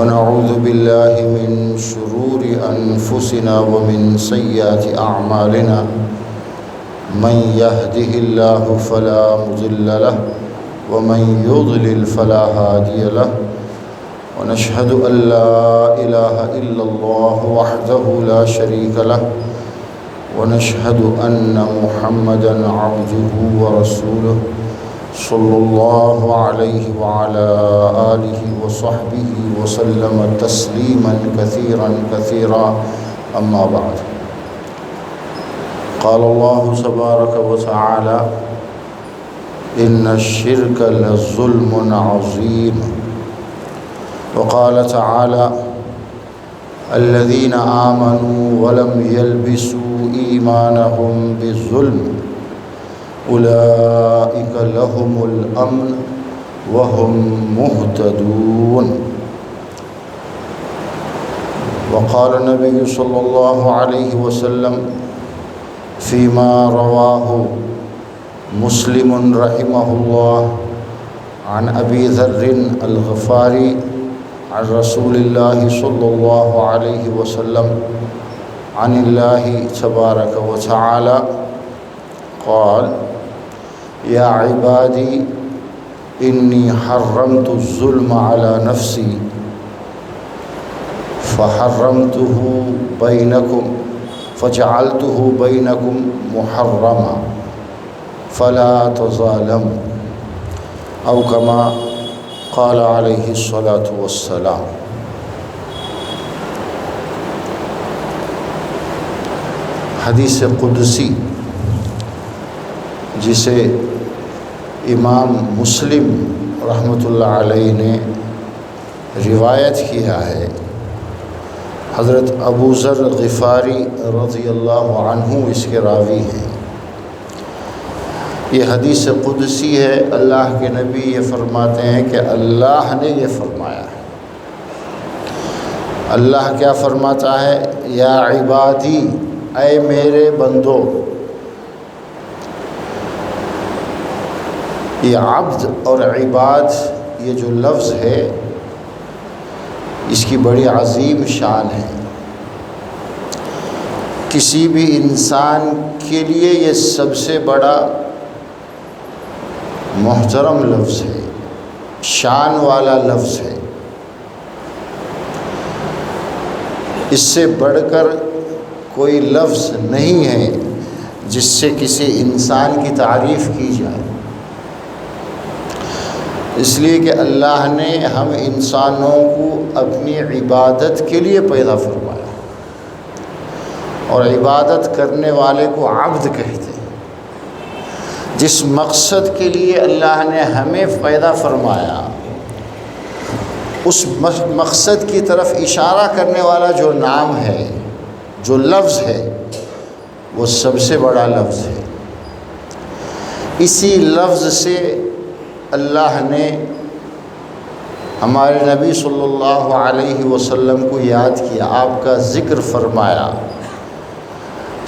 ونعوذ بالله من شرور أنفسنا ومن سيئات أعمالنا من يهده الله فلا مضل له ومن يضلل فلا هادي له ونشهد أن لا إله إلا الله وحده لا شريك له ونشهد أن محمدًا عبده ورسوله صلى الله عليه وعلى آله وصحبه وسلم تسليما كثيرا أما بعد. قال الله تبارك وتعالى إن الشرك لظلم عظيم. وقال تعالى الذين آمنوا ولم يلبسوا إيمانهم بالظلم أولئك لهم الأمن وهم مهتدون. وقال النبي صلى الله عليه وسلم فيما رواه مسلم رحمه الله عن أبي ذر الغفاري عن رسول الله صلى الله عليه وسلم عن الله تبارك وتعالى قال يا عبادي إني حرمت الظلم على نفسي فحرمته بينكم فجعلته بينكم محرما فلا تظالموا أو كما قال عليه الصلاة والسلام. حدیث قدسی جسے امام مسلم رحمۃ اللہ علیہ نے روایت کیا ہے، حضرت ابو ذر غفاری رضی اللہ عنہ اس کے راوی ہیں. یہ حدیث قدسی ہے. اللہ کے نبی یہ فرماتے ہیں کہ اللہ نے یہ فرمایا ہے. اللہ کیا فرماتا ہے؟ یا عبادی، اے میرے بندو. یہ عبد اور عباد یہ جو لفظ ہے اس کی بڑی عظیم شان ہے. کسی بھی انسان کے لیے یہ سب سے بڑا محترم لفظ ہے، شان والا لفظ ہے. اس سے بڑھ کر کوئی لفظ نہیں ہے جس سے کسی انسان کی تعریف کی جائے. اس لیے کہ اللہ نے ہم انسانوں کو اپنی عبادت کے لیے پیدا فرمایا، اور عبادت کرنے والے کو عبد کہتے ہیں. جس مقصد کے لیے اللہ نے ہمیں پیدا فرمایا اس مقصد کی طرف اشارہ کرنے والا جو نام ہے، جو لفظ ہے، وہ سب سے بڑا لفظ ہے. اسی لفظ سے اللہ نے ہمارے نبی صلی اللہ علیہ وسلم کو یاد کیا، آپ کا ذکر فرمایا.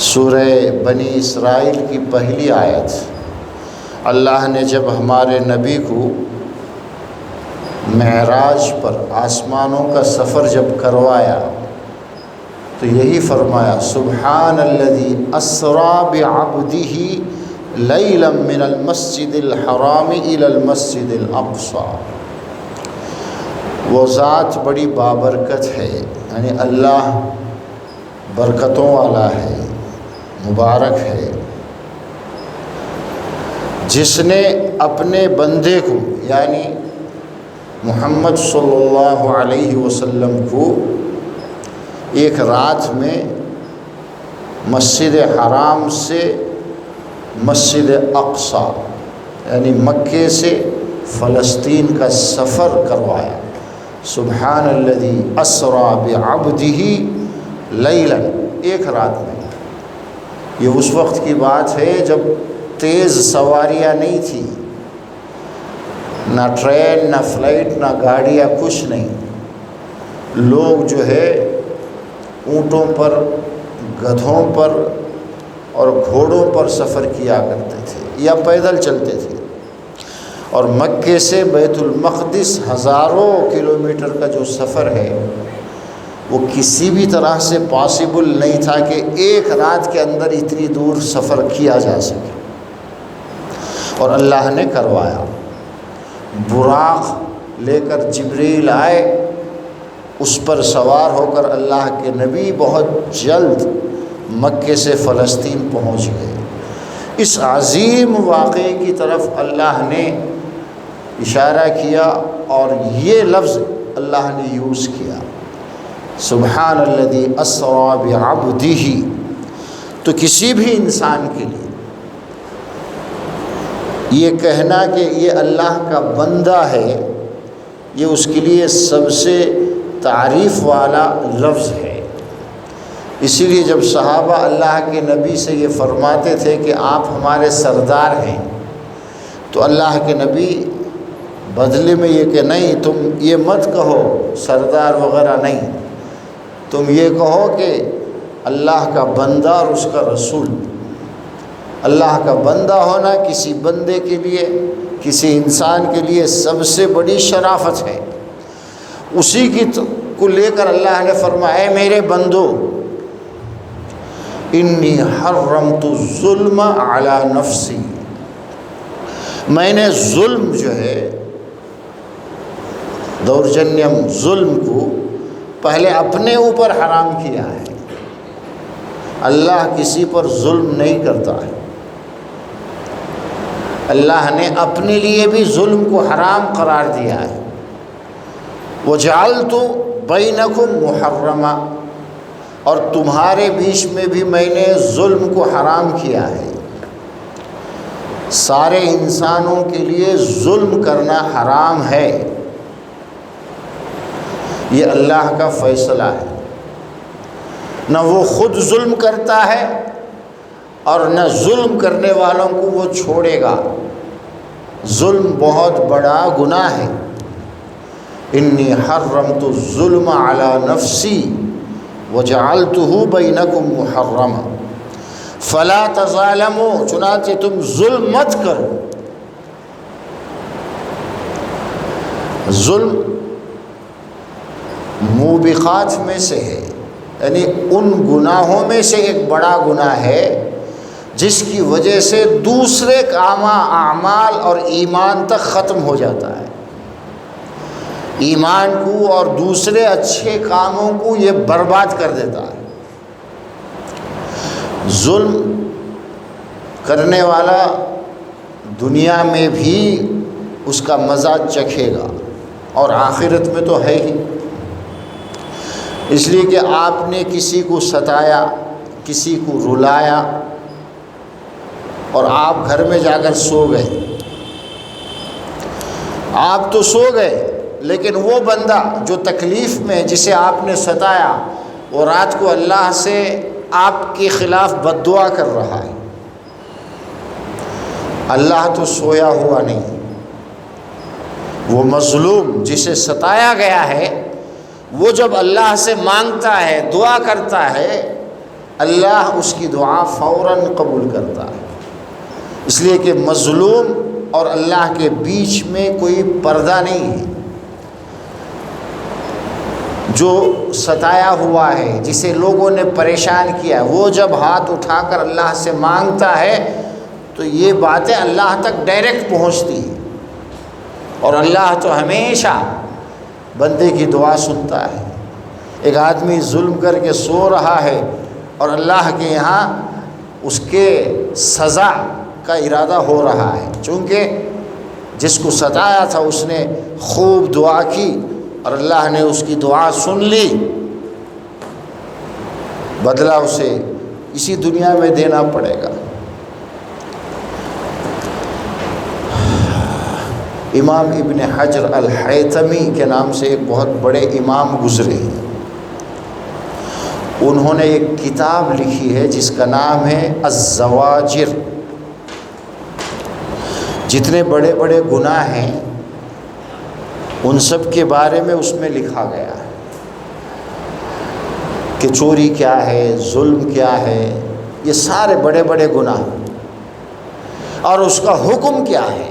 سورہ بنی اسرائیل کی پہلی آیت، اللہ نے جب ہمارے نبی کو معراج پر آسمانوں کا سفر جب کروایا تو یہی فرمایا سبحان الذی اسری بعبدہ لیلا من المسجد الحرام الی المسجد الاقصی. وہ ذات بڑی بابرکت ہے، یعنی اللہ برکتوں والا ہے، مبارک ہے، جس نے اپنے بندے کو یعنی محمد صلی اللہ علیہ وسلم کو ایک رات میں مسجد حرام سے مسجد اقصی یعنی مکے سے فلسطین کا سفر کروایا. سبحان الذی اسری بعبدہ لیلا، ایک رات میں. یہ اس وقت کی بات ہے جب تیز سواریاں نہیں تھی، نہ ٹرین، نہ فلائٹ، نہ گاڑیاں، کچھ نہیں. لوگ جو ہے اونٹوں پر، گدھوں پر اور گھوڑوں پر سفر کیا کرتے تھے یا پیدل چلتے تھے. اور مکے سے بیت المقدس ہزاروں کلومیٹر کا جو سفر ہے وہ کسی بھی طرح سے پاسبل نہیں تھا کہ ایک رات کے اندر اتنی دور سفر کیا جا سکے، اور اللہ نے کروایا۔ براق لے کر جبریل آئے، اس پر سوار ہو کر اللہ کے نبی بہت جلد مکے سے فلسطین پہنچ گئے۔ اس عظیم واقعے کی طرف اللہ نے اشارہ کیا اور یہ لفظ اللہ نے یوز کیا، سبحان الذی اسری بعبدہ۔ تو کسی بھی انسان کے لیے یہ کہنا کہ یہ اللہ کا بندہ ہے، یہ اس کے لیے سب سے تعریف والا لفظ ہے۔ اسی لیے جب صحابہ اللہ کے نبی سے یہ فرماتے تھے کہ آپ ہمارے سردار ہیں، تو اللہ کے نبی بدلے میں یہ کہ نہیں، تم یہ مت کہو سردار وغیرہ نہیں، تم یہ کہو کہ اللہ کا بندہ اور اس کا رسول۔ اللہ کا بندہ ہونا کسی بندے کے لیے، کسی انسان کے لیے سب سے بڑی شرافت ہے۔ اسی کو لے کر اللہ نے فرمایا، اے میرے بندو، انی حرمت الظلم علی نفسی، میں نے ظلم جو ہے، دورجنیم ظلم کو پہلے اپنے اوپر حرام کیا ہے۔ اللہ کسی پر ظلم نہیں کرتا ہے، اللہ نے اپنے لیے بھی ظلم کو حرام قرار دیا ہے۔ وَجَعَلْتُ بَيْنَكُمْ مُحَرَّمًا، اور تمہارے بیچ میں بھی میں نے ظلم کو حرام کیا ہے۔ سارے انسانوں کے لیے ظلم کرنا حرام ہے، یہ اللہ کا فیصلہ ہے۔ نہ وہ خود ظلم کرتا ہے اور نہ ظلم کرنے والوں کو وہ چھوڑے گا۔ ظلم بہت بڑا گناہ ہے۔ انی حرمت الظلم علی نفسی وجعلتہ بینکم محرما فلا تظالموا، چنانچہ تم ظلم مت کرو۔ ظلم موبقات میں سے ہے، یعنی ان گناہوں میں سے ایک بڑا گناہ ہے جس کی وجہ سے دوسرے اعمال اور ایمان تک ختم ہو جاتا ہے۔ ایمان کو اور دوسرے اچھے کاموں کو یہ برباد کر دیتا ہے۔ ظلم کرنے والا دنیا میں بھی اس کا مزہ چکھے گا اور آخرت میں تو ہے ہی۔ اس لیے کہ آپ نے کسی کو ستایا، کسی کو رلایا، اور آپ گھر میں جا کر سو گئے۔ آپ تو سو گئے، لیکن وہ بندہ جو تکلیف میں ہے، جسے آپ نے ستایا، وہ رات کو اللہ سے آپ کے خلاف بد دعا کر رہا ہے۔ اللہ تو سویا ہوا نہیں، وہ مظلوم جسے ستایا گیا ہے، وہ جب اللہ سے مانگتا ہے، دعا کرتا ہے، اللہ اس کی دعا فوراً قبول کرتا ہے۔ اس لیے کہ مظلوم اور اللہ کے بیچ میں کوئی پردہ نہیں ہے۔ جو ستایا ہوا ہے، جسے لوگوں نے پریشان کیا ہے، وہ جب ہاتھ اٹھا کر اللہ سے مانگتا ہے تو یہ باتیں اللہ تک ڈائریکٹ پہنچتی ہیں، اور اللہ تو ہمیشہ بندے کی دعا سنتا ہے۔ ایک آدمی ظلم کر کے سو رہا ہے اور اللہ کے یہاں اس کے سزا کا ارادہ ہو رہا ہے، چونکہ جس کو ستایا تھا اس نے خوب دعا کی اور اللہ نے اس کی دعا سن لی، بدلہ اسے اسی دنیا میں دینا پڑے گا۔ امام ابن حجر الحیثمی کے نام سے ایک بہت بڑے امام گزرے ہیں، انہوں نے ایک کتاب لکھی ہے جس کا نام ہے الزواجر۔ جتنے بڑے بڑے گناہ ہیں ان سب کے بارے میں اس میں لکھا گیا ہے کہ چوری کیا ہے، ظلم کیا ہے، یہ سارے بڑے بڑے گناہ، اور اس کا حکم کیا ہے۔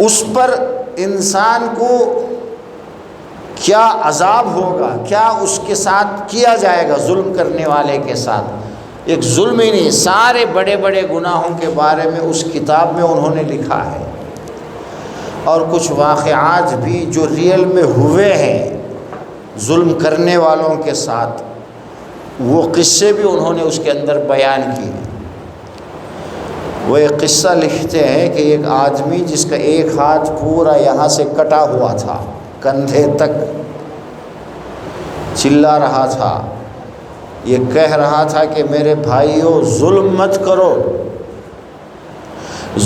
اس پر انسان کو کیا عذاب ہوگا، کیا اس کے ساتھ کیا جائے گا ظلم کرنے والے کے ساتھ۔ ایک ظلم ہی نہیں، سارے بڑے بڑے گناہوں کے بارے میں اس کتاب میں انہوں نے لکھا ہے، اور کچھ واقعات بھی جو ریئل میں ہوئے ہیں ظلم کرنے والوں کے ساتھ، وہ قصے بھی انہوں نے اس کے اندر بیان کیے۔ وہ ایک قصہ لکھتے ہیں کہ ایک آدمی جس کا ایک ہاتھ پورا یہاں سے کٹا ہوا تھا، کندھے تک، چلا رہا تھا، یہ کہہ رہا تھا کہ میرے بھائیو ظلم مت کرو،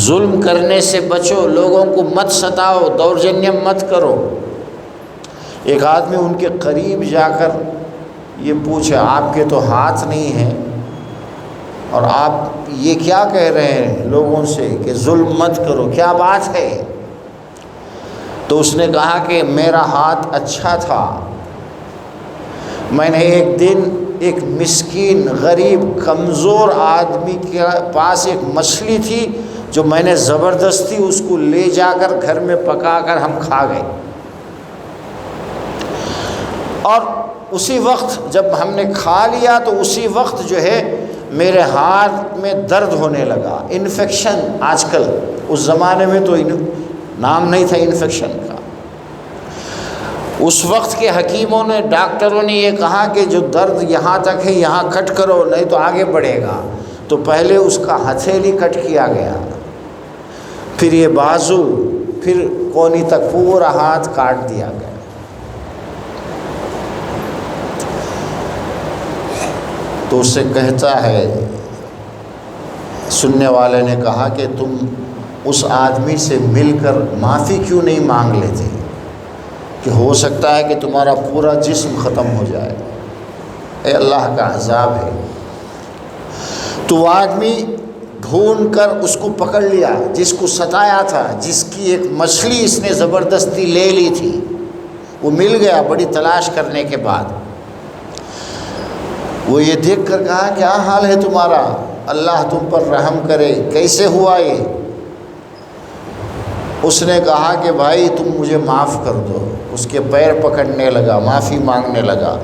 ظلم کرنے سے بچو، لوگوں کو مت ستاؤ، دورجنیم مت کرو۔ ایک آدمی ان کے قریب جا کر یہ پوچھا، آپ کے تو ہاتھ نہیں ہیں اور آپ یہ کیا کہہ رہے ہیں لوگوں سے کہ ظلم مت کرو، کیا بات ہے؟ تو اس نے کہا کہ میرا ہاتھ اچھا تھا، میں نے ایک دن ایک مسکین غریب کمزور آدمی کے پاس ایک مچھلی تھی جو میں نے زبردستی اس کو لے جا کر گھر میں پکا کر ہم کھا گئے، اور اسی وقت جب ہم نے کھا لیا تو اسی وقت جو ہے میرے ہاتھ میں درد ہونے لگا، انفیکشن۔ آج کل، اس زمانے میں تو نام نہیں تھا انفیکشن کا۔ اس وقت کے حکیموں نے، ڈاکٹروں نے یہ کہا کہ جو درد یہاں تک ہے یہاں کٹ کرو نہیں تو آگے بڑھے گا، تو پہلے اس کا ہتھیلی کٹ کیا گیا، پھر یہ بازو، پھر کونی تک پورا ہاتھ کاٹ دیا گیا۔ تو اس سے کہتا ہے، سننے والے نے کہا کہ تم اس آدمی سے مل کر معافی کیوں نہیں مانگ لیتے کہ ہو سکتا ہے کہ تمہارا پورا جسم ختم ہو جائے۔ اے اللہ کا عذاب ہے۔ تو وہ آدمی ڈھونڈ کر اس کو پکڑ لیا جس کو ستایا تھا، جس کی ایک مچھلی اس نے زبردستی لے لی تھی، وہ مل گیا بڑی تلاش کرنے کے بعد۔ وہ یہ دیکھ کر کہا کیا حال ہے تمہارا، اللہ تم پر رحم کرے، کیسے ہوا یہ؟ اس نے کہا کہ بھائی تم مجھے معاف کر دو۔ اس کے پیر پکڑنے لگا، معافی مانگنے لگا۔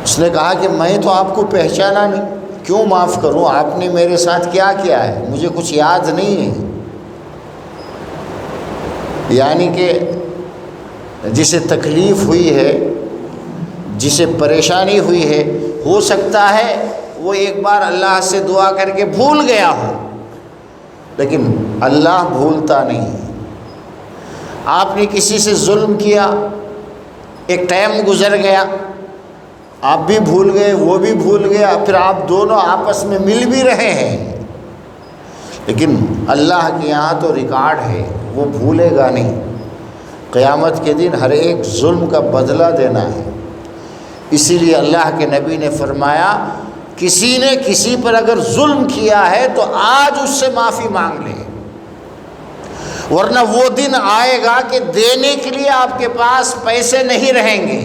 اس نے کہا کہ میں تو آپ کو پہچانا نہیں، کیوں معاف کروں؟ آپ نے میرے ساتھ کیا کیا ہے مجھے کچھ یاد نہیں ہے۔ یعنی کہ جسے تکلیف ہوئی ہے، جسے پریشانی ہوئی ہے، ہو سکتا ہے وہ ایک بار اللہ سے دعا کر کے بھول گیا ہو، لیکن اللہ بھولتا نہیں۔ آپ نے کسی سے ظلم کیا، ایک ٹائم گزر گیا، آپ بھی بھول گئے، وہ بھی بھول گیا، پھر آپ دونوں آپس میں مل بھی رہے ہیں، لیکن اللہ کے یہاں تو ریکارڈ ہے، وہ بھولے گا نہیں۔ قیامت کے دن ہر ایک ظلم کا بدلہ دینا ہے۔ اسی لیے اللہ کے نبی نے فرمایا، کسی نے کسی پر اگر ظلم کیا ہے تو آج اس سے معافی مانگ لے، ورنہ وہ دن آئے گا کہ دینے کے لیے آپ کے پاس پیسے نہیں رہیں گے۔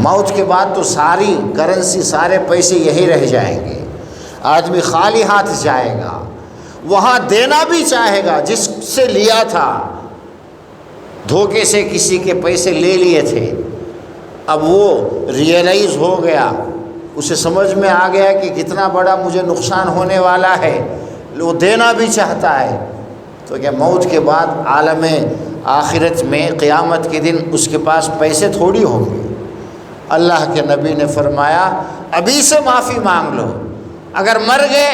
موت کے بعد تو ساری کرنسی، سارے پیسے یہی رہ جائیں گے، آدمی خالی ہاتھ جائے گا، وہاں دینا بھی چاہے گا جس سے لیا تھا، دھوکے سے کسی کے پیسے لے لیے تھے، اب وہ ریئلائز ہو گیا، اسے سمجھ میں آ گیا کہ کتنا بڑا مجھے نقصان ہونے والا ہے، وہ دینا بھی چاہتا ہے، تو کیا موت کے بعد عالم آخرت میں قیامت کے دن اس کے پاس پیسے تھوڑی ہوں گے؟ اللہ کے نبی نے فرمایا ابھی سے معافی مانگ لو، اگر مر گئے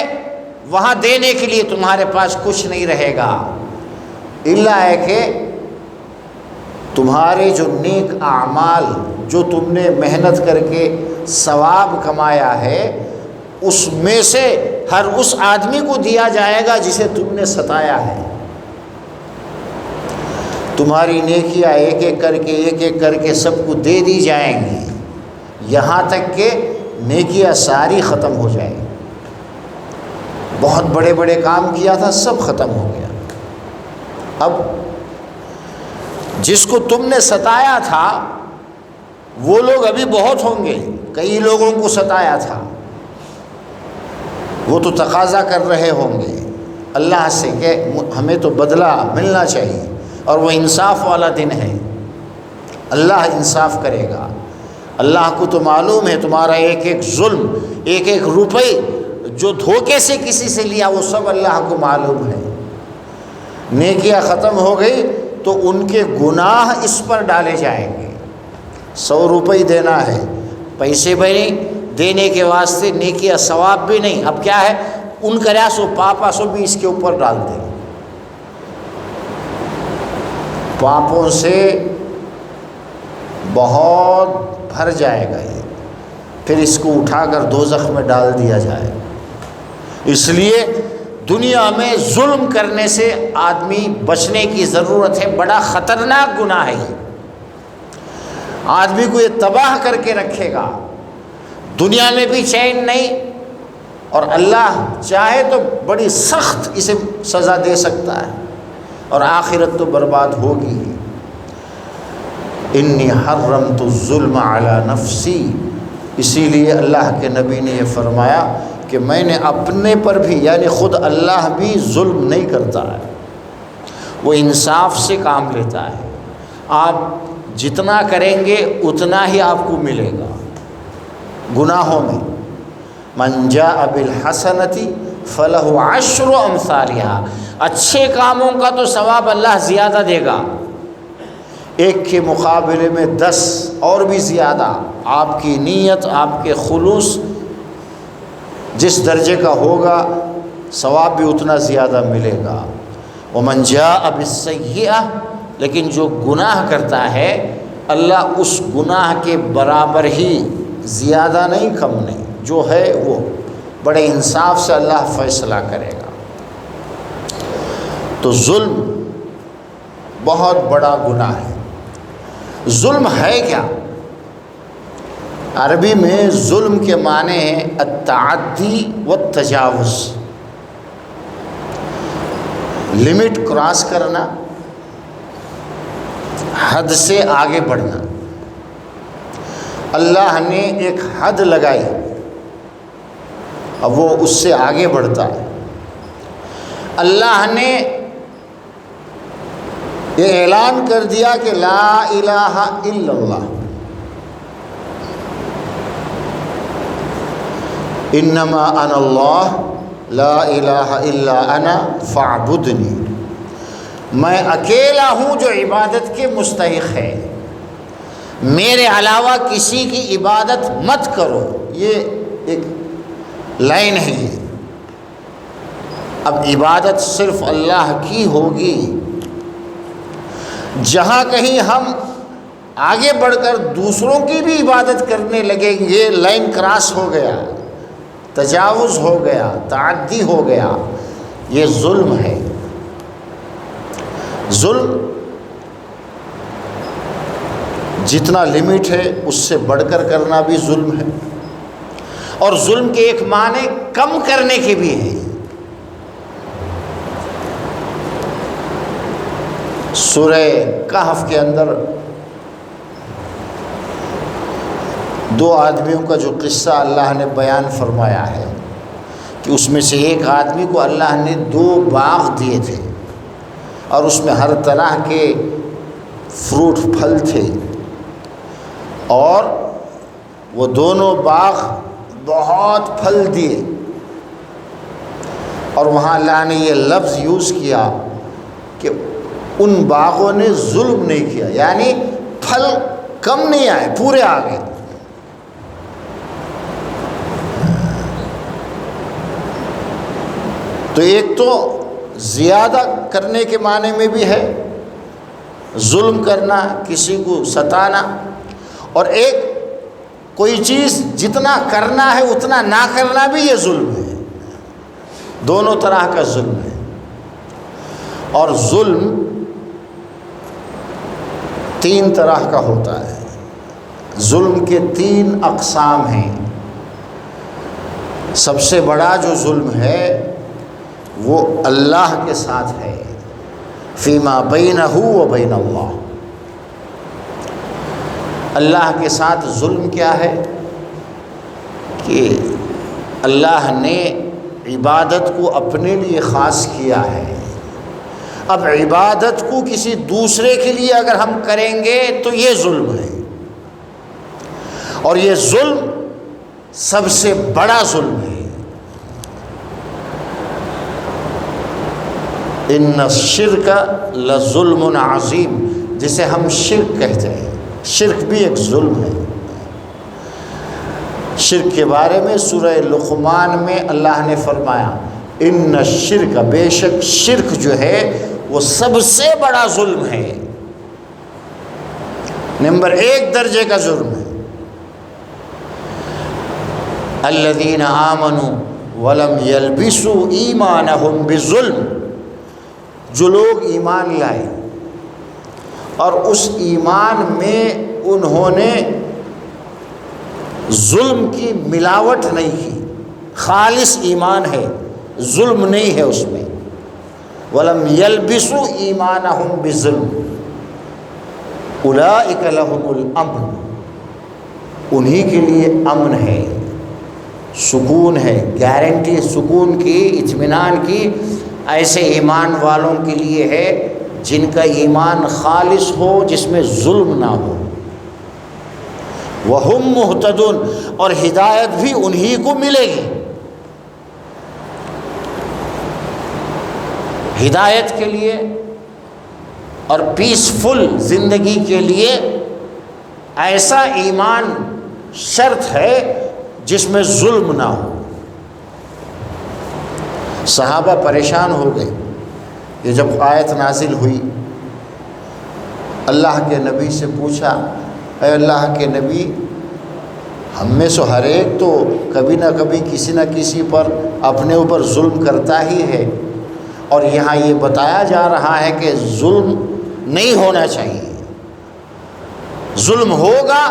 وہاں دینے کے لیے تمہارے پاس کچھ نہیں رہے گا، الا ہے کہ تمہارے جو نیک اعمال، جو تم نے محنت کر کے ثواب کمایا ہے، اس میں سے ہر اس آدمی کو دیا جائے گا جسے تم نے ستایا ہے۔ تمہاری نیکیاں ایک ایک کر کے سب کو دے دی جائیں گی، یہاں تک کہ نیکیاں ساری ختم ہو جائیں۔ بہت بڑے بڑے کام کیا تھا، سب ختم ہو گیا۔ اب جس کو تم نے ستایا تھا وہ لوگ ابھی بہت ہوں گے، کئی لوگوں کو ستایا تھا، وہ تو تقاضا کر رہے ہوں گے، اللہ سے کہ ہمیں تو بدلہ ملنا چاہیے، اور وہ انصاف والا دن ہے، اللہ انصاف کرے گا۔ اللہ کو تو معلوم ہے تمہارا ایک ایک ظلم، ایک ایک روپے جو دھوکے سے کسی سے لیا، وہ سب اللہ کو معلوم ہے۔ نیکیاں ختم ہو گئی تو ان کے گناہ اس پر ڈالے جائیں گے۔ 100 روپے دینا ہے، پیسے بھی نہیں دینے کے واسطے، نیکیاں ثواب بھی نہیں، اب کیا ہے ان کریا سو پاپا سو بھی اس کے اوپر ڈال دیں، پاپوں سے بہت بھر جائے گا یہ، پھر اس کو اٹھا کر دوزخ میں ڈال دیا جائے۔ اس لیے دنیا میں ظلم کرنے سے آدمی بچنے کی ضرورت ہے، بڑا خطرناک گناہ ہے یہ، آدمی کو یہ تباہ کر کے رکھے گا، دنیا میں بھی چین نہیں، اور اللہ چاہے تو بڑی سخت اسے سزا دے سکتا ہے، اور آخرت تو برباد ہوگی ہی۔ انی حرمت الظلم علی نفسی، اسی لیے اللہ کے نبی نے یہ فرمایا کہ میں نے اپنے پر بھی، یعنی خود اللہ بھی ظلم نہیں کرتا ہے، وہ انصاف سے کام لیتا ہے، آپ جتنا کریں گے اتنا ہی آپ کو ملے گا گناہوں میں۔ من جاء بالحسنۃ فلہ عشر امثالھا، اچھے کاموں کا تو ثواب اللہ زیادہ دے گا، ایک کے مقابلے میں 10 اور بھی زیادہ، آپ کی نیت، آپ کے خلوص جس درجے کا ہوگا ثواب بھی اتنا زیادہ ملے گا۔ ومن جاء بالسیئہ، لیکن جو گناہ کرتا ہے اللہ اس گناہ کے برابر ہی، زیادہ نہیں کم نہیں، جو ہے وہ بڑے انصاف سے اللہ فیصلہ کرے گا۔ تو ظلم بہت بڑا گناہ ہے۔ ظلم ہے کیا؟ عربی میں ظلم کے معنی ہے التعدی والتجاوز، لمٹ کراس کرنا، حد سے آگے بڑھنا۔ اللہ نے ایک حد لگائی، اب وہ اس سے آگے بڑھتا ہے۔ اللہ نے یہ اعلان کر دیا کہ لا الہ الا اللہ، انما انا اللہ لا الہ الا انا فاعبدنی، میں اکیلا ہوں جو عبادت کے مستحق ہے، میرے علاوہ کسی کی عبادت مت کرو، یہ ایک لائن ہے یہ۔ اب عبادت صرف اللہ کی ہوگی، جہاں کہیں ہم آگے بڑھ کر دوسروں کی بھی عبادت کرنے لگیں گے، لائن کراس ہو گیا، تجاوز ہو گیا، تعدی ہو گیا، یہ ظلم ہے۔ ظلم جتنا لمٹ ہے اس سے بڑھ کر کرنا بھی ظلم ہے، اور ظلم کے ایک معنی کم کرنے کے بھی ہے۔ سورہ کہف کے اندر 2 آدمیوں کا جو قصہ اللہ نے بیان فرمایا ہے کہ اس میں سے ایک آدمی کو اللہ نے 2 باغ دیے تھے، اور اس میں ہر طرح کے فروٹ پھل تھے، اور وہ دونوں باغ بہت پھل دیے، اور وہاں اللہ نے یہ لفظ یوز کیا کہ ان باغوں نے ظلم نہیں کیا، یعنی پھل کم نہیں آئے، پورے آ گئے۔ تو ایک تو زیادہ کرنے کے معنی میں بھی ہے ظلم کرنا، کسی کو ستانا، اور ایک کوئی چیز جتنا کرنا ہے اتنا نہ کرنا بھی یہ ظلم ہے، دونوں طرح کا ظلم ہے۔ اور ظلم 3 طرح کا ہوتا ہے، ظلم کے 3 اقسام ہیں۔ سب سے بڑا جو ظلم ہے وہ اللہ کے ساتھ ہے، فیما بینہ و بین اللہ، اللہ کے ساتھ ظلم کیا ہے کہ اللہ نے عبادت کو اپنے لیے خاص کیا ہے، اب عبادت کو کسی دوسرے کے لیے اگر ہم کریں گے تو یہ ظلم ہے، اور یہ ظلم سب سے بڑا ظلم ہے۔ ان الشرک لظلم عظیم، جسے ہم شرک کہتے ہیں، شرک بھی ایک ظلم ہے۔ شرک کے بارے میں سورہ لقمان میں اللہ نے فرمایا ان الشرک، بے شک شرک جو ہے وہ سب سے بڑا ظلم ہے، نمبر 1 درجے کا جرم ہے۔ الذین آمنوا ولم یلبسوا ایمانہم بظلم، جو لوگ ایمان لائے اور اس ایمان میں انہوں نے ظلم کی ملاوٹ نہیں کی، خالص ایمان ہے، ظلم نہیں ہے اس میں۔ وَلَمْ يَلْبِسُوا إِيمَانَهُمْ بِظُلْمٍ أُولَئِكَ لَهُمُ الْأَمْنُ، انہی کے لیے امن ہے، سکون ہے، گارنٹی سکون کی، اطمینان کی، ایسے ایمان والوں کے لیے ہے جن کا ایمان خالص ہو، جس میں ظلم نہ ہو۔ وَهُمْ مُهْتَدُونَ، اور ہدایت بھی انہی کو ملے گی۔ ہدایت کے لیے اور پیسفل زندگی کے لیے ایسا ایمان شرط ہے جس میں ظلم نہ ہو۔ صحابہ پریشان ہو گئے کہ جب آیت نازل ہوئی، اللہ کے نبی سے پوچھا، اے اللہ کے نبی، ہم میں سے ہر ایک تو کبھی نہ کبھی کسی نہ کسی پر اپنے اوپر ظلم کرتا ہی ہے، اور یہاں یہ بتایا جا رہا ہے کہ ظلم نہیں ہونا چاہیے، ظلم ہوگا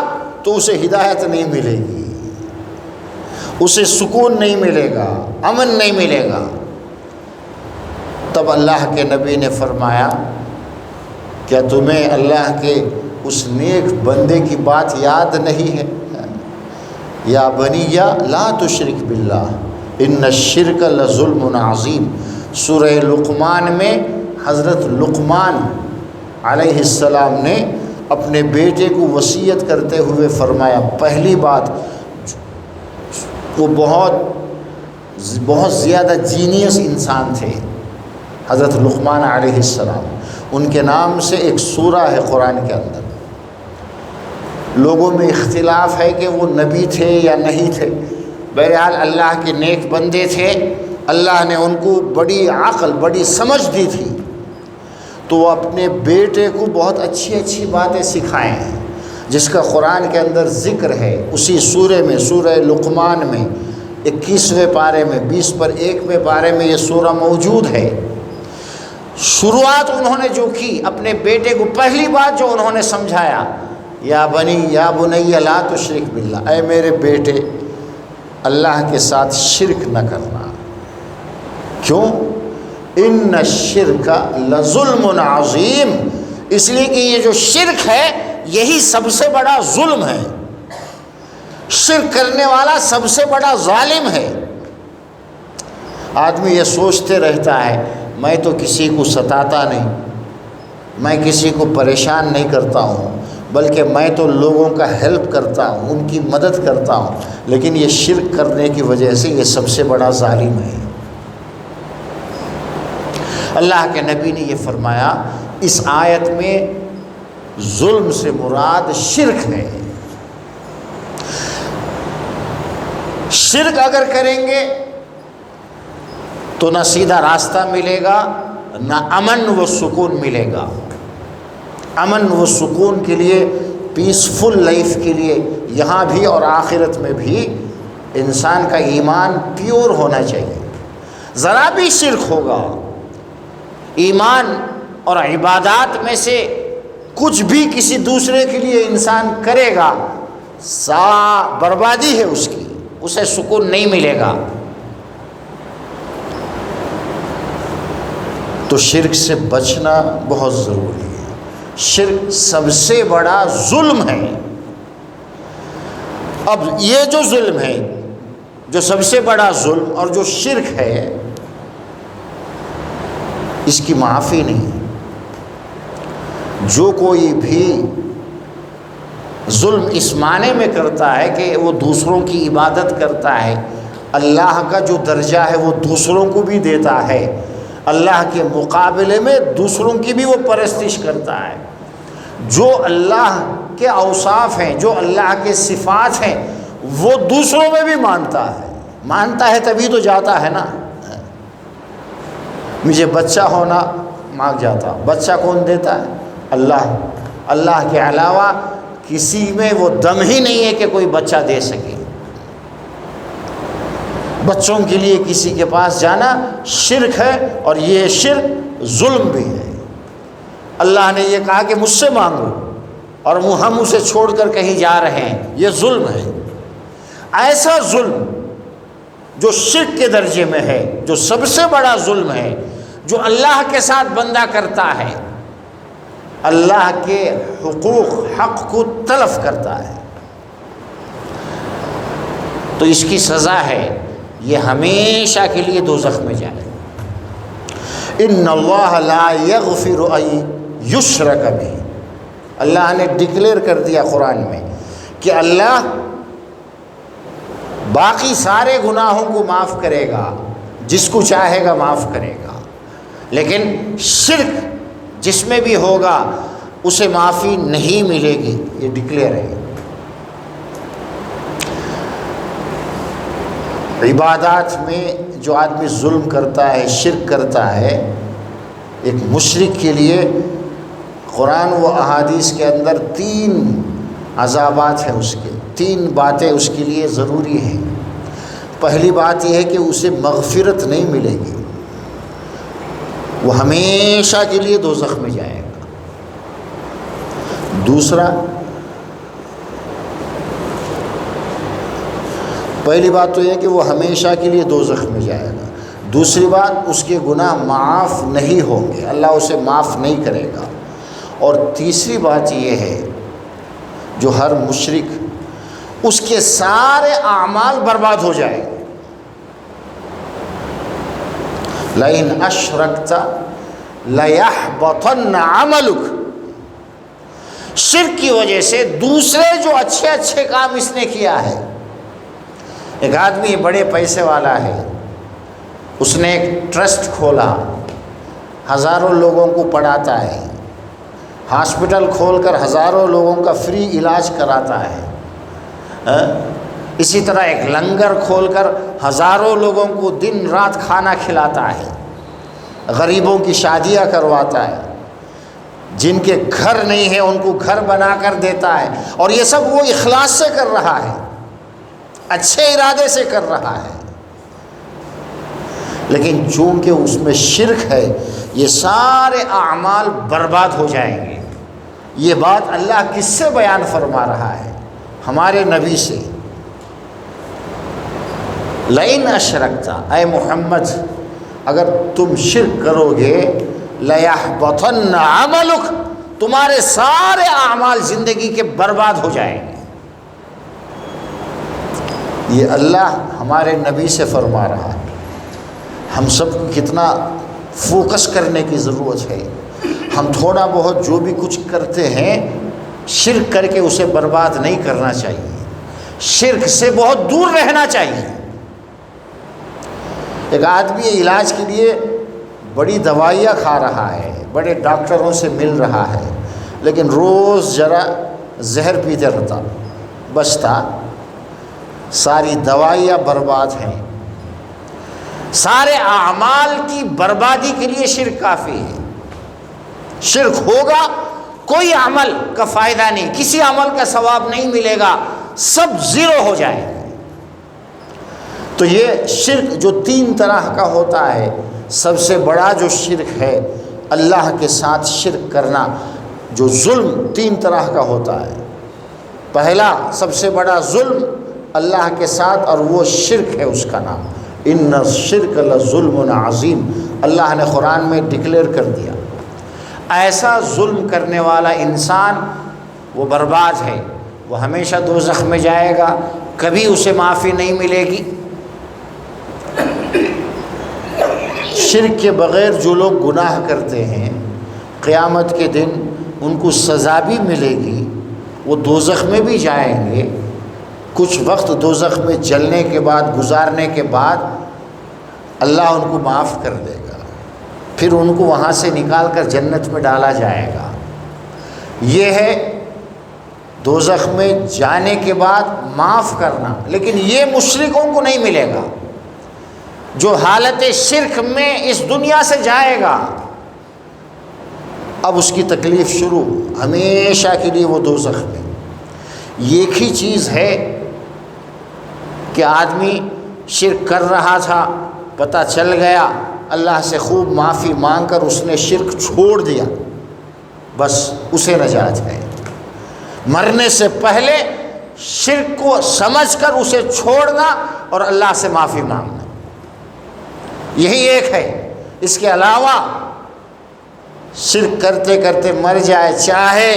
تو اسے ہدایت نہیں ملے گی، اسے سکون نہیں ملے گا، امن نہیں ملے گا۔ تب اللہ کے نبی نے فرمایا، کیا تمہیں اللہ کے اس نیک بندے کی بات یاد نہیں ہے؟ یا بنی لا تشرک باللہ ان الشرک لظلم عظیم۔ سورہ لقمان میں حضرت لقمان علیہ السلام نے اپنے بیٹے کو وصیت کرتے ہوئے فرمایا، پہلی بات، وہ بہت زیادہ جینیس انسان تھے حضرت لقمان علیہ السلام، ان کے نام سے ایک سورہ ہے قرآن کے اندر۔ لوگوں میں اختلاف ہے کہ وہ نبی تھے یا نہیں تھے، بہرحال اللہ کے نیک بندے تھے، اللہ نے ان کو بڑی عقل، بڑی سمجھ دی تھی، تو وہ اپنے بیٹے کو بہت اچھی اچھی باتیں سکھائے ہیں، جس کا قرآن کے اندر ذکر ہے اسی سورے میں، سورہ لقمان میں 21ویں پارے میں 20/1 پارے میں یہ سورہ موجود ہے۔ شروعات انہوں نے جو کی اپنے بیٹے کو، پہلی بات جو انہوں نے سمجھایا، یا بنی لا تشرک باللہ، اے میرے بیٹے اللہ کے ساتھ شرک نہ کرنا۔ کیوں؟ ان الشرک لظلم عظیم، اس لیے کہ یہ جو شرک ہے یہی سب سے بڑا ظلم ہے، شرک کرنے والا سب سے بڑا ظالم ہے۔ آدمی یہ سوچتے رہتا ہے میں تو کسی کو ستاتا نہیں، میں کسی کو پریشان نہیں کرتا ہوں، بلکہ میں تو لوگوں کا ہیلپ کرتا ہوں، ان کی مدد کرتا ہوں، لیکن یہ شرک کرنے کی وجہ سے یہ سب سے بڑا ظالم ہے۔ اللہ کے نبی نے یہ فرمایا، اس آیت میں ظلم سے مراد شرک ہے۔ شرک اگر کریں گے تو نہ سیدھا راستہ ملے گا، نہ امن و سکون ملے گا۔ امن و سکون کے لیے، پیسفل لائف کے لیے، یہاں بھی اور آخرت میں بھی انسان کا ایمان پیور ہونا چاہیے۔ ذرا بھی شرک ہوگا، ایمان اور عبادات میں سے کچھ بھی کسی دوسرے کے لیے انسان کرے گا، بربادی ہے اس کی، اسے سکون نہیں ملے گا۔ تو شرک سے بچنا بہت ضروری ہے۔ شرک سب سے بڑا ظلم ہے۔ اب یہ جو ظلم ہے جو سب سے بڑا ظلم اور جو شرک ہے اس کی معافی نہیں۔ جو کوئی بھی ظلم اس معنی میں کرتا ہے کہ وہ دوسروں کی عبادت کرتا ہے، اللہ کا جو درجہ ہے وہ دوسروں کو بھی دیتا ہے، اللہ کے مقابلے میں دوسروں کی بھی وہ پرستش کرتا ہے۔ جو اللہ کے اوصاف ہیں، جو اللہ کے صفات ہیں، وہ دوسروں میں بھی مانتا ہے تبھی تو جاتا ہے نا۔ مجھے بچہ ہونا مانگ جاتا، بچہ کون دیتا ہے؟ اللہ کے علاوہ کسی میں وہ دم ہی نہیں ہے کہ کوئی بچہ دے سکے۔ بچوں کے لیے کسی کے پاس جانا شرک ہے، اور یہ شرک ظلم بھی ہے۔ اللہ نے یہ کہا کہ مجھ سے مانگو، اور ہم اسے چھوڑ کر کہیں جا رہے ہیں، یہ ظلم ہے۔ ایسا ظلم جو شرک کے درجے میں ہے، جو سب سے بڑا ظلم ہے، جو اللہ کے ساتھ بندہ کرتا ہے، اللہ کے حق کو تلف کرتا ہے، تو اس کی سزا ہے یہ ہمیشہ کے لیے دوزخ میں جائے۔ ان اللہ لا یغفر ان یشرک بہ، اللہ نے ڈکلیئر کر دیا قرآن میں کہ اللہ باقی سارے گناہوں کو معاف کرے گا، جس کو چاہے گا معاف کرے گا، لیکن شرک جس میں بھی ہوگا اسے معافی نہیں ملے گی، یہ ڈکلیئر ہے۔ عبادات میں جو آدمی ظلم کرتا ہے، شرک کرتا ہے، ایک مشرک کے لیے قرآن و احادیث کے اندر 3 عذابات ہیں، اس کے 3 باتیں اس کے لیے ضروری ہیں۔ پہلی بات یہ ہے کہ اسے مغفرت نہیں ملے گی، وہ ہمیشہ کے لیے دوزخ میں جائے گا۔ دوسرا، پہلی بات تو یہ کہ وہ ہمیشہ کے لیے دوزخ میں جائے گا۔ دوسری بات، اس کے گناہ معاف نہیں ہوں گے، اللہ اسے معاف نہیں کرے گا۔ اور تیسری بات یہ ہے جو ہر مشرک، اس کے سارے اعمال برباد ہو جائیں گے۔ لئن اشرکت لیحبطن عملک، شرک کی وجہ سے دوسرے جو اچھے کام اس نے کیا ہے۔ ایک آدمی بڑے پیسے والا ہے، اس نے ایک ٹرسٹ کھولا، ہزاروں لوگوں کو پڑھاتا ہے، ہاسپٹل کھول کر ہزاروں لوگوں کا فری علاج کراتا ہے، اسی طرح ایک لنگر کھول کر ہزاروں لوگوں کو دن رات کھانا کھلاتا ہے، غریبوں کی شادیاں کرواتا ہے، جن کے گھر نہیں ہیں ان کو گھر بنا کر دیتا ہے، اور یہ سب وہ اخلاص سے کر رہا ہے، اچھے ارادے سے کر رہا ہے۔ لیکن چونکہ اس میں شرک ہے، یہ سارے اعمال برباد ہو جائیں گے۔ یہ بات اللہ کس سے بیان فرما رہا ہے؟ ہمارے نبی سے۔ لئن اشرکت، اے محمد اگر تم شرک کرو گے، لیحبطن عملک، تمہارے سارے اعمال زندگی کے برباد ہو جائیں گے۔ یہ اللہ ہمارے نبی سے فرما رہا ہے۔ ہم سب کو کتنا فوکس کرنے کی ضرورت ہے۔ ہم تھوڑا بہت جو بھی کچھ کرتے ہیں، شرک کر کے اسے برباد نہیں کرنا چاہیے، شرک سے بہت دور رہنا چاہیے۔ ایک آدمی علاج کے لیے بڑی دوائیاں کھا رہا ہے، بڑے ڈاکٹروں سے مل رہا ہے، لیکن روز ذرا زہر پیتے رہتا، بچتا، ساری دوائیاں برباد ہیں۔ سارے اعمال کی بربادی کے لیے شرک کافی ہے۔ شرک ہوگا، کوئی عمل کا فائدہ نہیں، کسی عمل کا ثواب نہیں ملے گا، سب زیرو ہو جائے گا۔ تو یہ شرک جو 3 طرح کا ہوتا ہے، سب سے بڑا جو شرک ہے اللہ کے ساتھ شرک کرنا، جو ظلم 3 طرح کا ہوتا ہے۔ پہلا سب سے بڑا ظلم اللہ کے ساتھ، اور وہ شرک ہے، اس کا نام ان الشرک لظلم عظیم، اللہ نے قرآن میں ڈکلیئر کر دیا۔ ایسا ظلم کرنے والا انسان وہ برباد ہے، وہ ہمیشہ دوزخ میں جائے گا، کبھی اسے معافی نہیں ملے گی۔ شرک کے بغیر جو لوگ گناہ کرتے ہیں قیامت کے دن ان کو سزا بھی ملے گی، وہ دوزخ میں بھی جائیں گے، کچھ وقت دوزخ میں جلنے کے بعد، گزارنے کے بعد اللہ ان کو معاف کر دے گا، پھر ان کو وہاں سے نکال کر جنت میں ڈالا جائے گا۔ یہ ہے دوزخ میں جانے کے بعد معاف کرنا، لیکن یہ مشرکوں کو نہیں ملے گا۔ جو حالت شرک میں اس دنیا سے جائے گا، اب اس کی تکلیف شروع، ہمیشہ کے لیے وہ دوزخ میں۔ ایک ہی چیز ہے کہ آدمی شرک کر رہا تھا، پتہ چل گیا، اللہ سے خوب معافی مانگ کر اس نے شرک چھوڑ دیا، بس اسے نجات ہے۔ مرنے سے پہلے شرک کو سمجھ کر اسے چھوڑنا اور اللہ سے معافی مانگنا، یہی ایک ہے۔ اس کے علاوہ شرک کرتے کرتے مر جائے، چاہے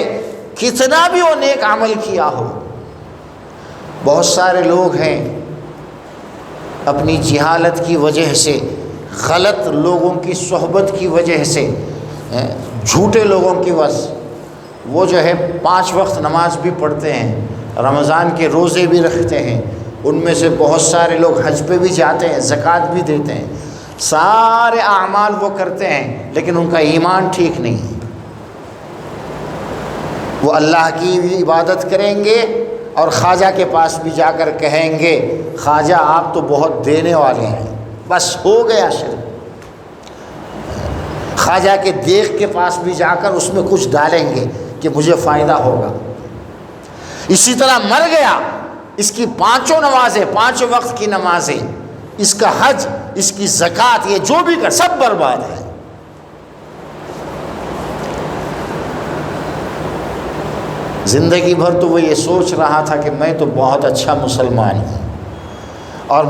کتنا بھی وہ نیک عمل کیا ہو۔ بہت سارے لوگ ہیں اپنی جہالت کی وجہ سے، غلط لوگوں کی صحبت کی وجہ سے، جھوٹے لوگوں کی وجہ، وہ جو ہے 5 وقت نماز بھی پڑھتے ہیں، رمضان کے روزے بھی رکھتے ہیں، ان میں سے بہت سارے لوگ حج پہ بھی جاتے ہیں، زکوٰۃ بھی دیتے ہیں، سارے اعمال وہ کرتے ہیں، لیکن ان کا ایمان ٹھیک نہیں ہے۔ وہ اللہ کی بھی عبادت کریں گے اور خواجہ کے پاس بھی جا کر کہیں گے خواجہ آپ تو بہت دینے والے ہیں، بس ہو گیا شرک۔ خواجہ کے دیگ کے پاس بھی جا کر اس میں کچھ ڈالیں گے کہ مجھے فائدہ ہوگا۔ اسی طرح مر گیا، اس کی 5 نمازیں، 5 وقت کی نمازیں، اس کا حج، اس کی زکوٰۃ، یہ جو بھی کر سب برباد ہے۔ زندگی بھر تو وہ یہ سوچ رہا تھا کہ میں تو بہت اچھا مسلمان ہوں اور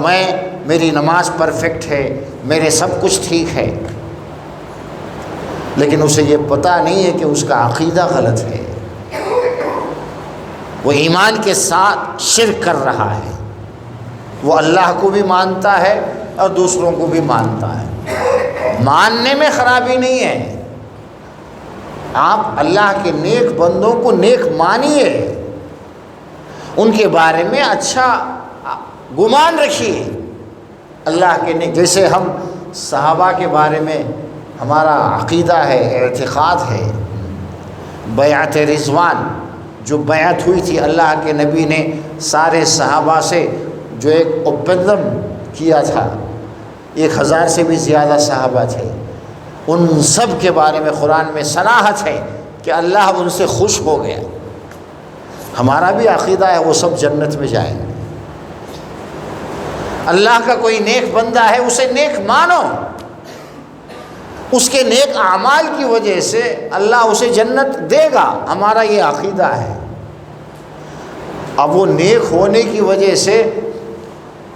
میری نماز پرفیکٹ ہے، میرے سب کچھ ٹھیک ہے، لیکن اسے یہ پتہ نہیں ہے کہ اس کا عقیدہ غلط ہے، وہ ایمان کے ساتھ شرک کر رہا ہے، وہ اللہ کو بھی مانتا ہے اور دوسروں کو بھی مانتا ہے۔ ماننے میں خرابی نہیں ہے، آپ اللہ کے نیک بندوں کو نیک مانیے، ان کے بارے میں اچھا گمان رکھیے۔ اللہ کے نیک، جیسے ہم صحابہ کے بارے میں ہمارا عقیدہ ہے، اعتقاد ہے، بیعت رضوان جو بیعت ہوئی تھی، اللہ کے نبی نے سارے صحابہ سے جو ایک اوپندم کیا تھا، 1000 سے بھی زیادہ صحابہ تھے، ان سب کے بارے میں قرآن میں صراحت ہے کہ اللہ ان سے خوش ہو گیا۔ ہمارا بھی عقیدہ ہے وہ سب جنت میں جائیں گے۔ اللہ کا کوئی نیک بندہ ہے، اسے نیک مانو، اس کے نیک اعمال کی وجہ سے اللہ اسے جنت دے گا، ہمارا یہ عقیدہ ہے۔ اب وہ نیک ہونے کی وجہ سے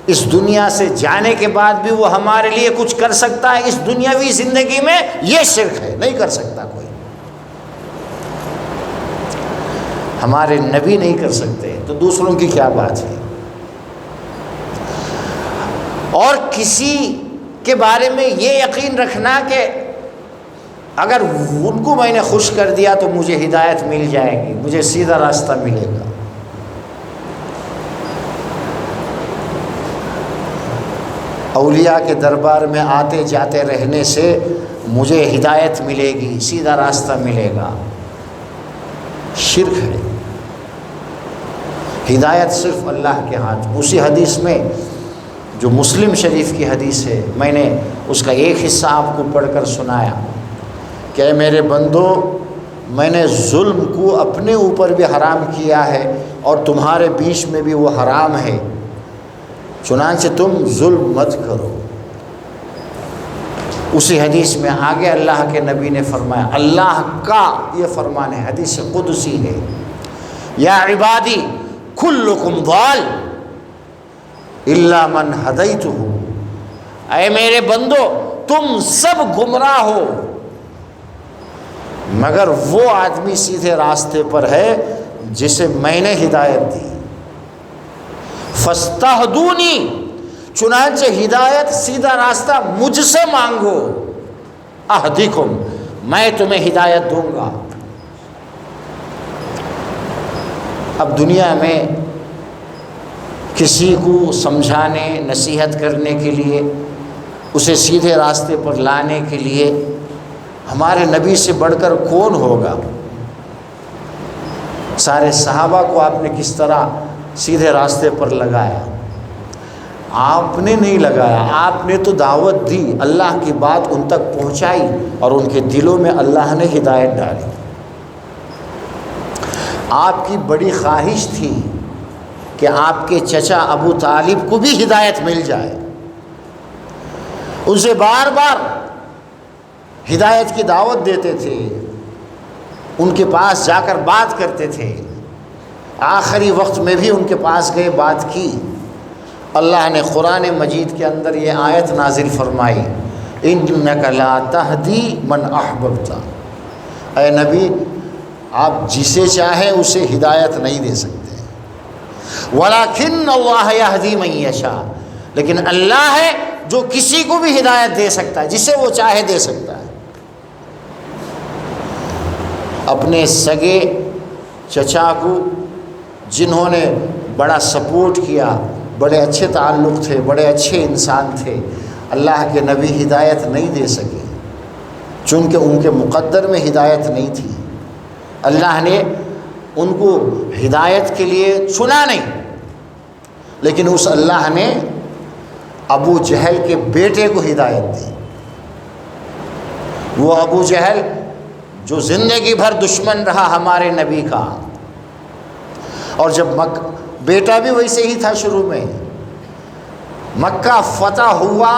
اس دنیا سے جانے کے بعد بھی وہ ہمارے لیے کچھ کر سکتا ہے اس دنیاوی زندگی میں، یہ شرک ہے، نہیں کر سکتا کوئی۔ ہمارے نبی نہیں کر سکتے تو دوسروں کی کیا بات ہے؟ اور کسی کے بارے میں یہ یقین رکھنا کہ اگر ان کو میں نے خوش کر دیا تو مجھے ہدایت مل جائے گی، مجھے سیدھا راستہ ملے گا۔ اولیاء کے دربار میں آتے جاتے رہنے سے مجھے ہدایت ملے گی، سیدھا راستہ ملے گا، شرک ہے۔ ہدایت صرف اللہ کے ہاتھ۔ اسی حدیث میں جو مسلم شریف کی حدیث ہے، میں نے اس کا ایک حصہ آپ کو پڑھ کر سنایا کہ اے میرے بندو، میں نے ظلم کو اپنے اوپر بھی حرام کیا ہے اور تمہارے بیچ میں بھی وہ حرام ہے، چنانچہ تم ظلم مت کرو۔ اسی حدیث میں آگے اللہ کے نبی نے فرمایا، اللہ کا یہ فرمان ہے، حدیث قدسی ہے، یا عبادی کلکم ضال الا من ہدیتہ، اے میرے بندو تم سب گمراہ ہو مگر وہ آدمی سیدھے راستے پر ہے جسے میں نے ہدایت دی۔ فاستہدونی، چنانچہ ہدایت سیدھا راستہ مجھ سے مانگو، اہدکم، میں تمہیں ہدایت دوں گا۔ اب دنیا میں کسی کو سمجھانے، نصیحت کرنے کے لیے، اسے سیدھے راستے پر لانے کے لیے ہمارے نبی سے بڑھ کر کون ہوگا؟ سارے صحابہ کو آپ نے کس طرح سیدھے راستے پر لگایا؟ آپ نے نہیں لگایا، آپ نے تو دعوت دی، اللہ کی بات ان تک پہنچائی اور ان کے دلوں میں اللہ نے ہدایت ڈالی۔ آپ کی بڑی خواہش تھی کہ آپ کے چچا ابو طالب کو بھی ہدایت مل جائے، ان سے بار بار ہدایت کی دعوت دیتے تھے، ان کے پاس جا کر بات کرتے تھے، آخری وقت میں بھی ان کے پاس گئے، بات کی۔ اللہ نے قرآن مجید کے اندر یہ آیت نازل فرمائی، اِنَّكَ لَا تَهْدِي مَنْ أَحْبَبْتَ، اے نبی آپ جسے چاہیں اسے ہدایت نہیں دے سکتے، وَلَكِنَّ اللَّهَ يَهْدِي مَن يَشَاءُ، لیکن اللہ ہے جو کسی کو بھی ہدایت دے سکتا ہے، جسے وہ چاہے دے سکتا ہے۔ اپنے سگے چچا کو جنہوں نے بڑا سپورٹ کیا، بڑے اچھے تعلق تھے، بڑے اچھے انسان تھے، اللہ کے نبی ہدایت نہیں دے سکے، چونکہ ان کے مقدر میں ہدایت نہیں تھی۔ اللہ نے ان کو ہدایت کے لیے چنا نہیں، لیکن اس اللہ نے ابو جہل کے بیٹے کو ہدایت دی۔ وہ ابو جہل جو زندگی بھر دشمن رہا ہمارے نبی کا، اور جب بیٹا بھی ویسے ہی تھا شروع میں، مکہ فتح ہوا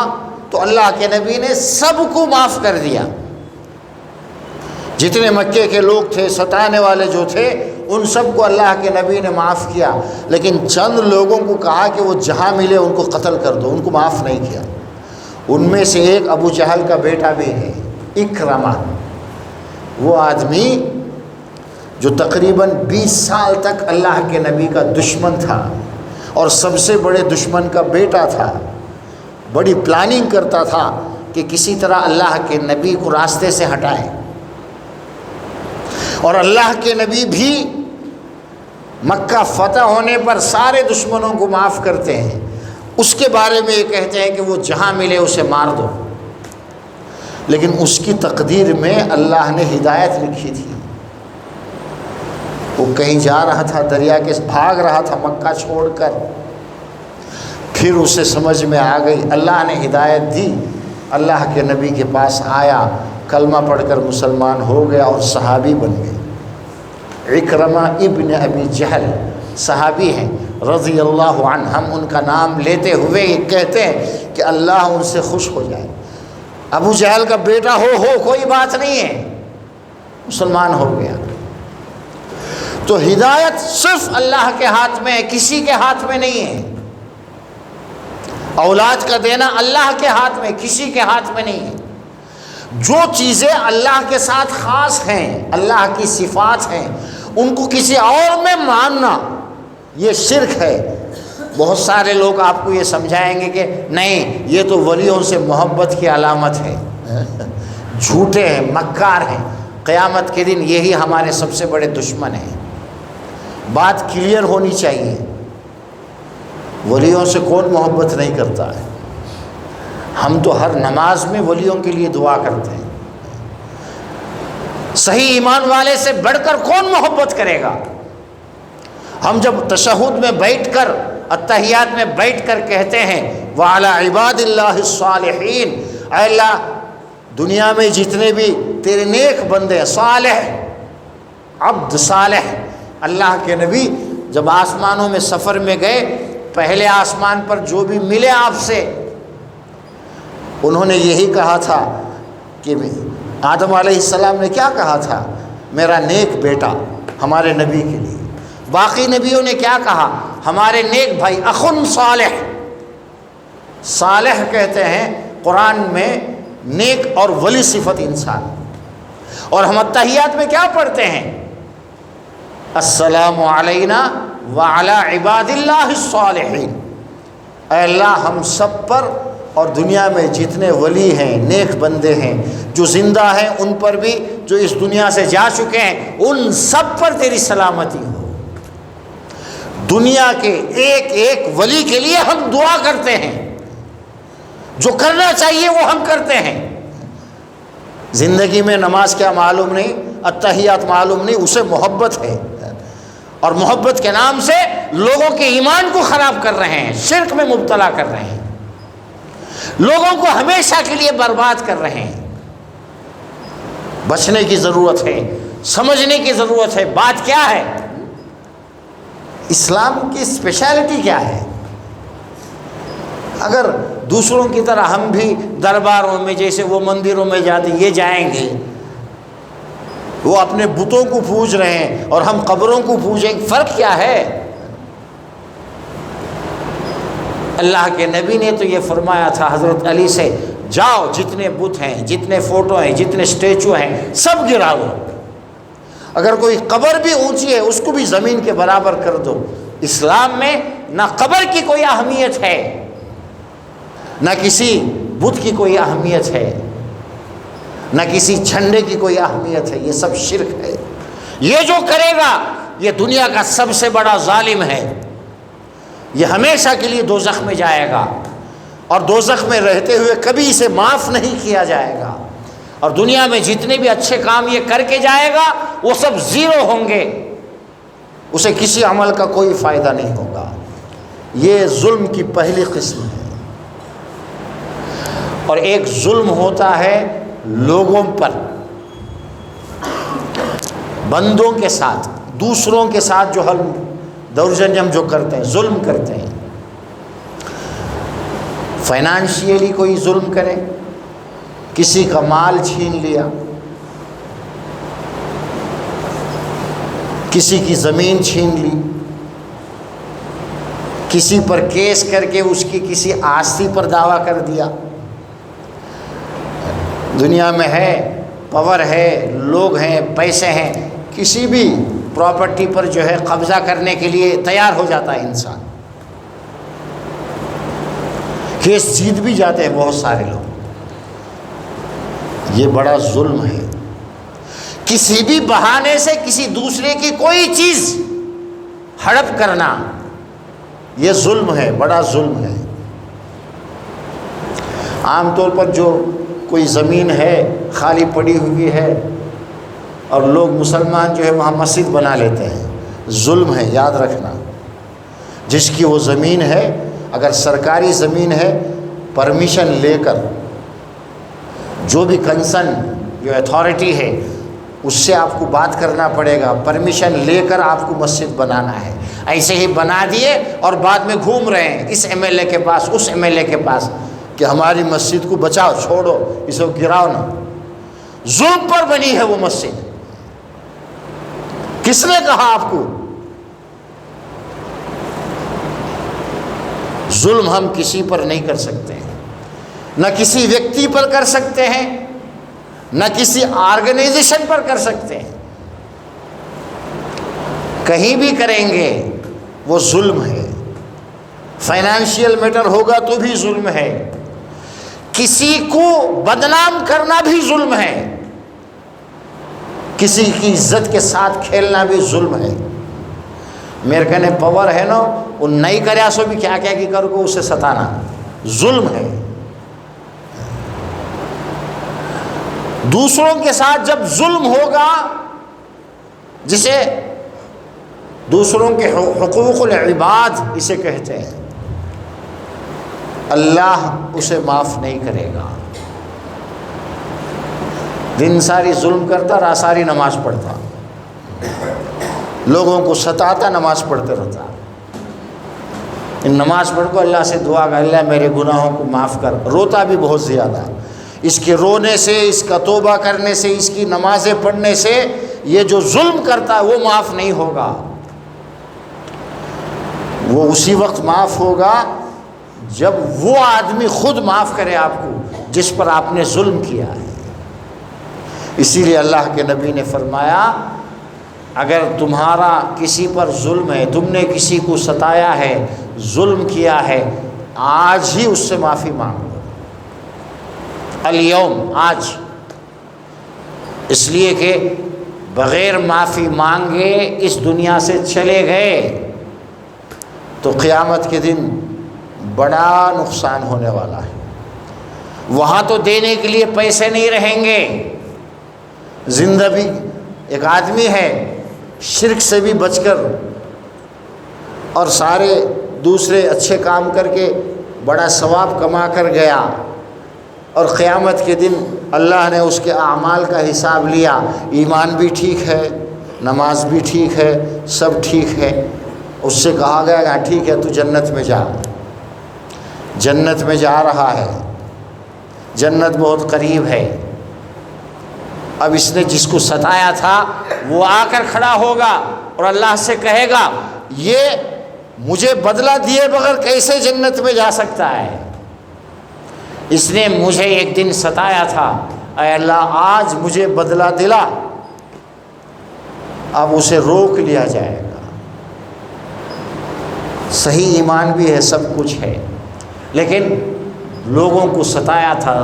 تو اللہ کے نبی نے سب کو معاف کر دیا، جتنے مکے کے لوگ تھے، ستانے والے جو تھے، ان سب کو اللہ کے نبی نے معاف کیا، لیکن چند لوگوں کو کہا کہ وہ جہاں ملے ان کو قتل کر دو، ان کو معاف نہیں کیا۔ ان میں سے ایک ابو جہل کا بیٹا بھی ہے، اکرمہ، وہ آدمی جو تقریباً 20 سال تک اللہ کے نبی کا دشمن تھا اور سب سے بڑے دشمن کا بیٹا تھا، بڑی پلاننگ کرتا تھا کہ کسی طرح اللہ کے نبی کو راستے سے ہٹائیں، اور اللہ کے نبی بھی مکہ فتح ہونے پر سارے دشمنوں کو معاف کرتے ہیں، اس کے بارے میں یہ کہتے ہیں کہ وہ جہاں ملے اسے مار دو، لیکن اس کی تقدیر میں اللہ نے ہدایت لکھی تھی۔ وہ کہیں جا رہا تھا، دریا کے بھاگ رہا تھا مکہ چھوڑ کر، پھر اسے سمجھ میں آ گئی، اللہ نے ہدایت دی، اللہ کے نبی کے پاس آیا، کلمہ پڑھ کر مسلمان ہو گیا اور صحابی بن گئے۔ اکرمہ ابن ابی جہل صحابی ہیں رضی اللہ عنہ، ہم ان کا نام لیتے ہوئے یہ کہتے ہیں کہ اللہ ان سے خوش ہو جائے۔ ابو جہل کا بیٹا ہو کوئی بات نہیں ہے، مسلمان ہو گیا۔ تو ہدایت صرف اللہ کے ہاتھ میں ہے، کسی کے ہاتھ میں نہیں ہے۔ اولاد کا دینا اللہ کے ہاتھ میں، کسی کے ہاتھ میں نہیں ہے۔ جو چیزیں اللہ کے ساتھ خاص ہیں، اللہ کی صفات ہیں، ان کو کسی اور میں ماننا یہ شرک ہے۔ بہت سارے لوگ آپ کو یہ سمجھائیں گے کہ نہیں، یہ تو ولیوں سے محبت کی علامت ہے، جھوٹے ہیں، مکار ہیں، قیامت کے دن یہی ہمارے سب سے بڑے دشمن ہیں۔ بات کلیئر ہونی چاہیے، ولیوں سے کون محبت نہیں کرتا ہے؟ ہم تو ہر نماز میں ولیوں کے لیے دعا کرتے ہیں۔ صحیح ایمان والے سے بڑھ کر کون محبت کرے گا؟ ہم جب تشہد میں بیٹھ کر، اتحیات میں بیٹھ کر کہتے ہیں وَعَلَى عِبَادِ اللَّهِ الصَّالِحِينَ، اے اللہ دنیا میں جتنے بھی تیرے نیک بندے، صالح، عبد صالح۔ اللہ کے نبی جب آسمانوں میں سفر میں گئے، پہلے آسمان پر جو بھی ملے آپ سے، انہوں نے یہی کہا تھا کہ آدم علیہ السلام نے کیا کہا تھا؟ میرا نیک بیٹا، ہمارے نبی کے لیے۔ باقی نبیوں نے کیا کہا؟ ہمارے نیک بھائی، اخن صالح۔ صالح کہتے ہیں قرآن میں نیک اور ولی صفت انسان۔ اور ہم اتحیات میں کیا پڑھتے ہیں؟ السلام علینا وعلی عباد اللہ الصالحین۔ اے اللہ ہم سب پر اور دنیا میں جتنے ولی ہیں، نیک بندے ہیں، جو زندہ ہیں ان پر بھی، جو اس دنیا سے جا چکے ہیں ان سب پر تیری سلامتی ہو۔ دنیا کے ایک ایک ولی کے لیے ہم دعا کرتے ہیں، جو کرنا چاہیے وہ ہم کرتے ہیں۔ زندگی میں نماز کیا معلوم نہیں، اتحیات معلوم نہیں، اسے محبت ہے، اور محبت کے نام سے لوگوں کے ایمان کو خراب کر رہے ہیں، شرک میں مبتلا کر رہے ہیں، لوگوں کو ہمیشہ کے لیے برباد کر رہے ہیں۔ بچنے کی ضرورت ہے، سمجھنے کی ضرورت ہے۔ بات کیا ہے؟ اسلام کی اسپیشلٹی کیا ہے؟ اگر دوسروں کی طرح ہم بھی درباروں میں، جیسے وہ مندروں میں جاتے یہ جائیں گے، وہ اپنے بتوں کو پوج رہے ہیں اور ہم قبروں کو پوجیں، فرق کیا ہے؟ اللہ کے نبی نے تو یہ فرمایا تھا حضرت علی سے، جاؤ جتنے بت ہیں، جتنے فوٹو ہیں، جتنے اسٹیچو ہیں سب گرا دو، اگر کوئی قبر بھی اونچی ہے اس کو بھی زمین کے برابر کر دو۔ اسلام میں نہ قبر کی کوئی اہمیت ہے، نہ کسی بت کی کوئی اہمیت ہے، نہ کسی جھنڈے کی کوئی اہمیت ہے، یہ سب شرک ہے۔ یہ جو کرے گا یہ دنیا کا سب سے بڑا ظالم ہے، یہ ہمیشہ کے لیے دوزخ میں جائے گا، اور دوزخ میں رہتے ہوئے کبھی اسے معاف نہیں کیا جائے گا، اور دنیا میں جتنے بھی اچھے کام یہ کر کے جائے گا وہ سب زیرو ہوں گے، اسے کسی عمل کا کوئی فائدہ نہیں ہوگا۔ یہ ظلم کی پہلی قسم ہے۔ اور ایک ظلم ہوتا ہے لوگوں پر، بندوں کے ساتھ، دوسروں کے ساتھ جو ہم دورجنم جو کرتے ہیں، ظلم کرتے ہیں۔ فائنانشیلی کوئی ظلم کرے، کسی کا مال چھین لیا، کسی کی زمین چھین لی، کسی پر کیس کر کے اس کی کسی آستی پر دعویٰ کر دیا۔ دنیا میں ہے، پاور ہے، لوگ ہیں، پیسے ہیں، کسی بھی پراپرٹی پر جو ہے قبضہ کرنے کے لیے تیار ہو جاتا ہے انسان، کیس جیت بھی جاتے ہیں بہت سارے لوگ۔ یہ بڑا ظلم ہے۔ کسی بھی بہانے سے کسی دوسرے کی کوئی چیز ہڑپ کرنا یہ ظلم ہے، بڑا ظلم ہے۔ عام طور پر جو کوئی زمین ہے خالی پڑی ہوئی ہے اور لوگ مسلمان جو ہے وہاں مسجد بنا لیتے ہیں، ظلم ہے، یاد رکھنا۔ جس کی وہ زمین ہے، اگر سرکاری زمین ہے، پرمیشن لے کر، جو بھی کنسرن جو اتھارٹی ہے اس سے آپ کو بات کرنا پڑے گا، پرمیشن لے کر آپ کو مسجد بنانا ہے۔ ایسے ہی بنا دیے اور بعد میں گھوم رہے ہیں اس ایم ایل اے کے پاس، اس ایم ایل اے کے پاس، کہ ہماری مسجد کو بچاؤ، چھوڑو، اسے گراؤ نہ۔ ظلم پر بنی ہے وہ مسجد۔ کس نے کہا آپ کو؟ ظلم ہم کسی پر نہیں کر سکتے ہیں، نہ کسی ویکتی پر کر سکتے ہیں، نہ کسی آرگنائزیشن پر کر سکتے ہیں۔ کہیں بھی کریں گے وہ ظلم ہے۔ فائنینشیل میٹر ہوگا تو بھی ظلم ہے، کسی کو بدنام کرنا بھی ظلم ہے، کسی کی عزت کے ساتھ کھیلنا بھی ظلم ہے۔ میرے کہنے پاور ہے نا، وہ نہیں کریا سو بھی کیا کیا کی کر کو اسے ستانا ظلم ہے۔ دوسروں کے ساتھ جب ظلم ہوگا، جسے دوسروں کے حقوق العباد اسے کہتے ہیں، اللہ اسے معاف نہیں کرے گا۔ دن ساری ظلم کرتا، رات ساری نماز پڑھتا، لوگوں کو ستاتا، نماز پڑھتے رہتا۔ نماز پڑھ کو اللہ سے دعا کر، اللہ میرے گناہوں کو معاف کر، روتا بھی بہت زیادہ۔ اس کے رونے سے، اس کا توبہ کرنے سے، اس کی نمازیں پڑھنے سے یہ جو ظلم کرتا ہے وہ معاف نہیں ہوگا۔ وہ اسی وقت معاف ہوگا جب وہ آدمی خود معاف کرے آپ کو جس پر آپ نے ظلم کیا ہے۔ اسی لیے اللہ کے نبی نے فرمایا، اگر تمہارا کسی پر ظلم ہے، تم نے کسی کو ستایا ہے، ظلم کیا ہے، آج ہی اس سے معافی مانگو، الیوم، آج، اس لیے کہ بغیر معافی مانگے اس دنیا سے چلے گئے تو قیامت کے دن بڑا نقصان ہونے والا ہے۔ وہاں تو دینے کے لیے پیسے نہیں رہیں گے، زندہ بھی ایک آدمی ہے شرک سے بھی بچ کر اور سارے دوسرے اچھے کام کر کے بڑا ثواب کما کر گیا، اور قیامت کے دن اللہ نے اس کے اعمال کا حساب لیا، ایمان بھی ٹھیک ہے، نماز بھی ٹھیک ہے، سب ٹھیک ہے، اس سے کہا گیا کہ ٹھیک ہے تو جنت میں جا، جنت میں جا رہا ہے، جنت بہت قریب ہے۔ اب اس نے جس کو ستایا تھا وہ آ کر کھڑا ہوگا اور اللہ سے کہے گا یہ مجھے بدلہ دیے بغیر کیسے جنت میں جا سکتا ہے؟ اس نے مجھے ایک دن ستایا تھا، اے اللہ آج مجھے بدلہ دلا۔ اب اسے روک لیا جائے گا، صحیح ایمان بھی ہے، سب کچھ ہے، لیکن لوگوں کو ستایا تھا،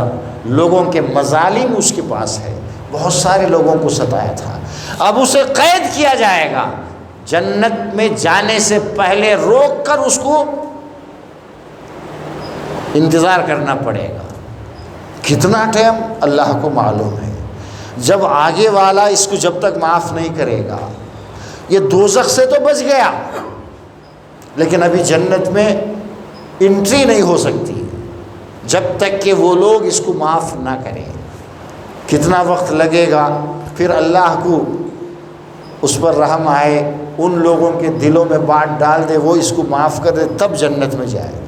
لوگوں کے مظالم اس کے پاس ہے، بہت سارے لوگوں کو ستایا تھا۔ اب اسے قید کیا جائے گا، جنت میں جانے سے پہلے روک کر اس کو انتظار کرنا پڑے گا۔ کتنا ٹائم اللہ کو معلوم ہے۔ جب آگے والا اس کو جب تک معاف نہیں کرے گا، یہ دوزخ سے تو بچ گیا لیکن ابھی جنت میں انٹری نہیں ہو سکتی جب تک کہ وہ لوگ اس کو معاف نہ کریں۔ کتنا وقت لگے گا، پھر اللہ کو اس پر رحم آئے، ان لوگوں کے دلوں میں بات ڈال دے، وہ اس کو معاف کر دے، تب جنت میں جائے گا۔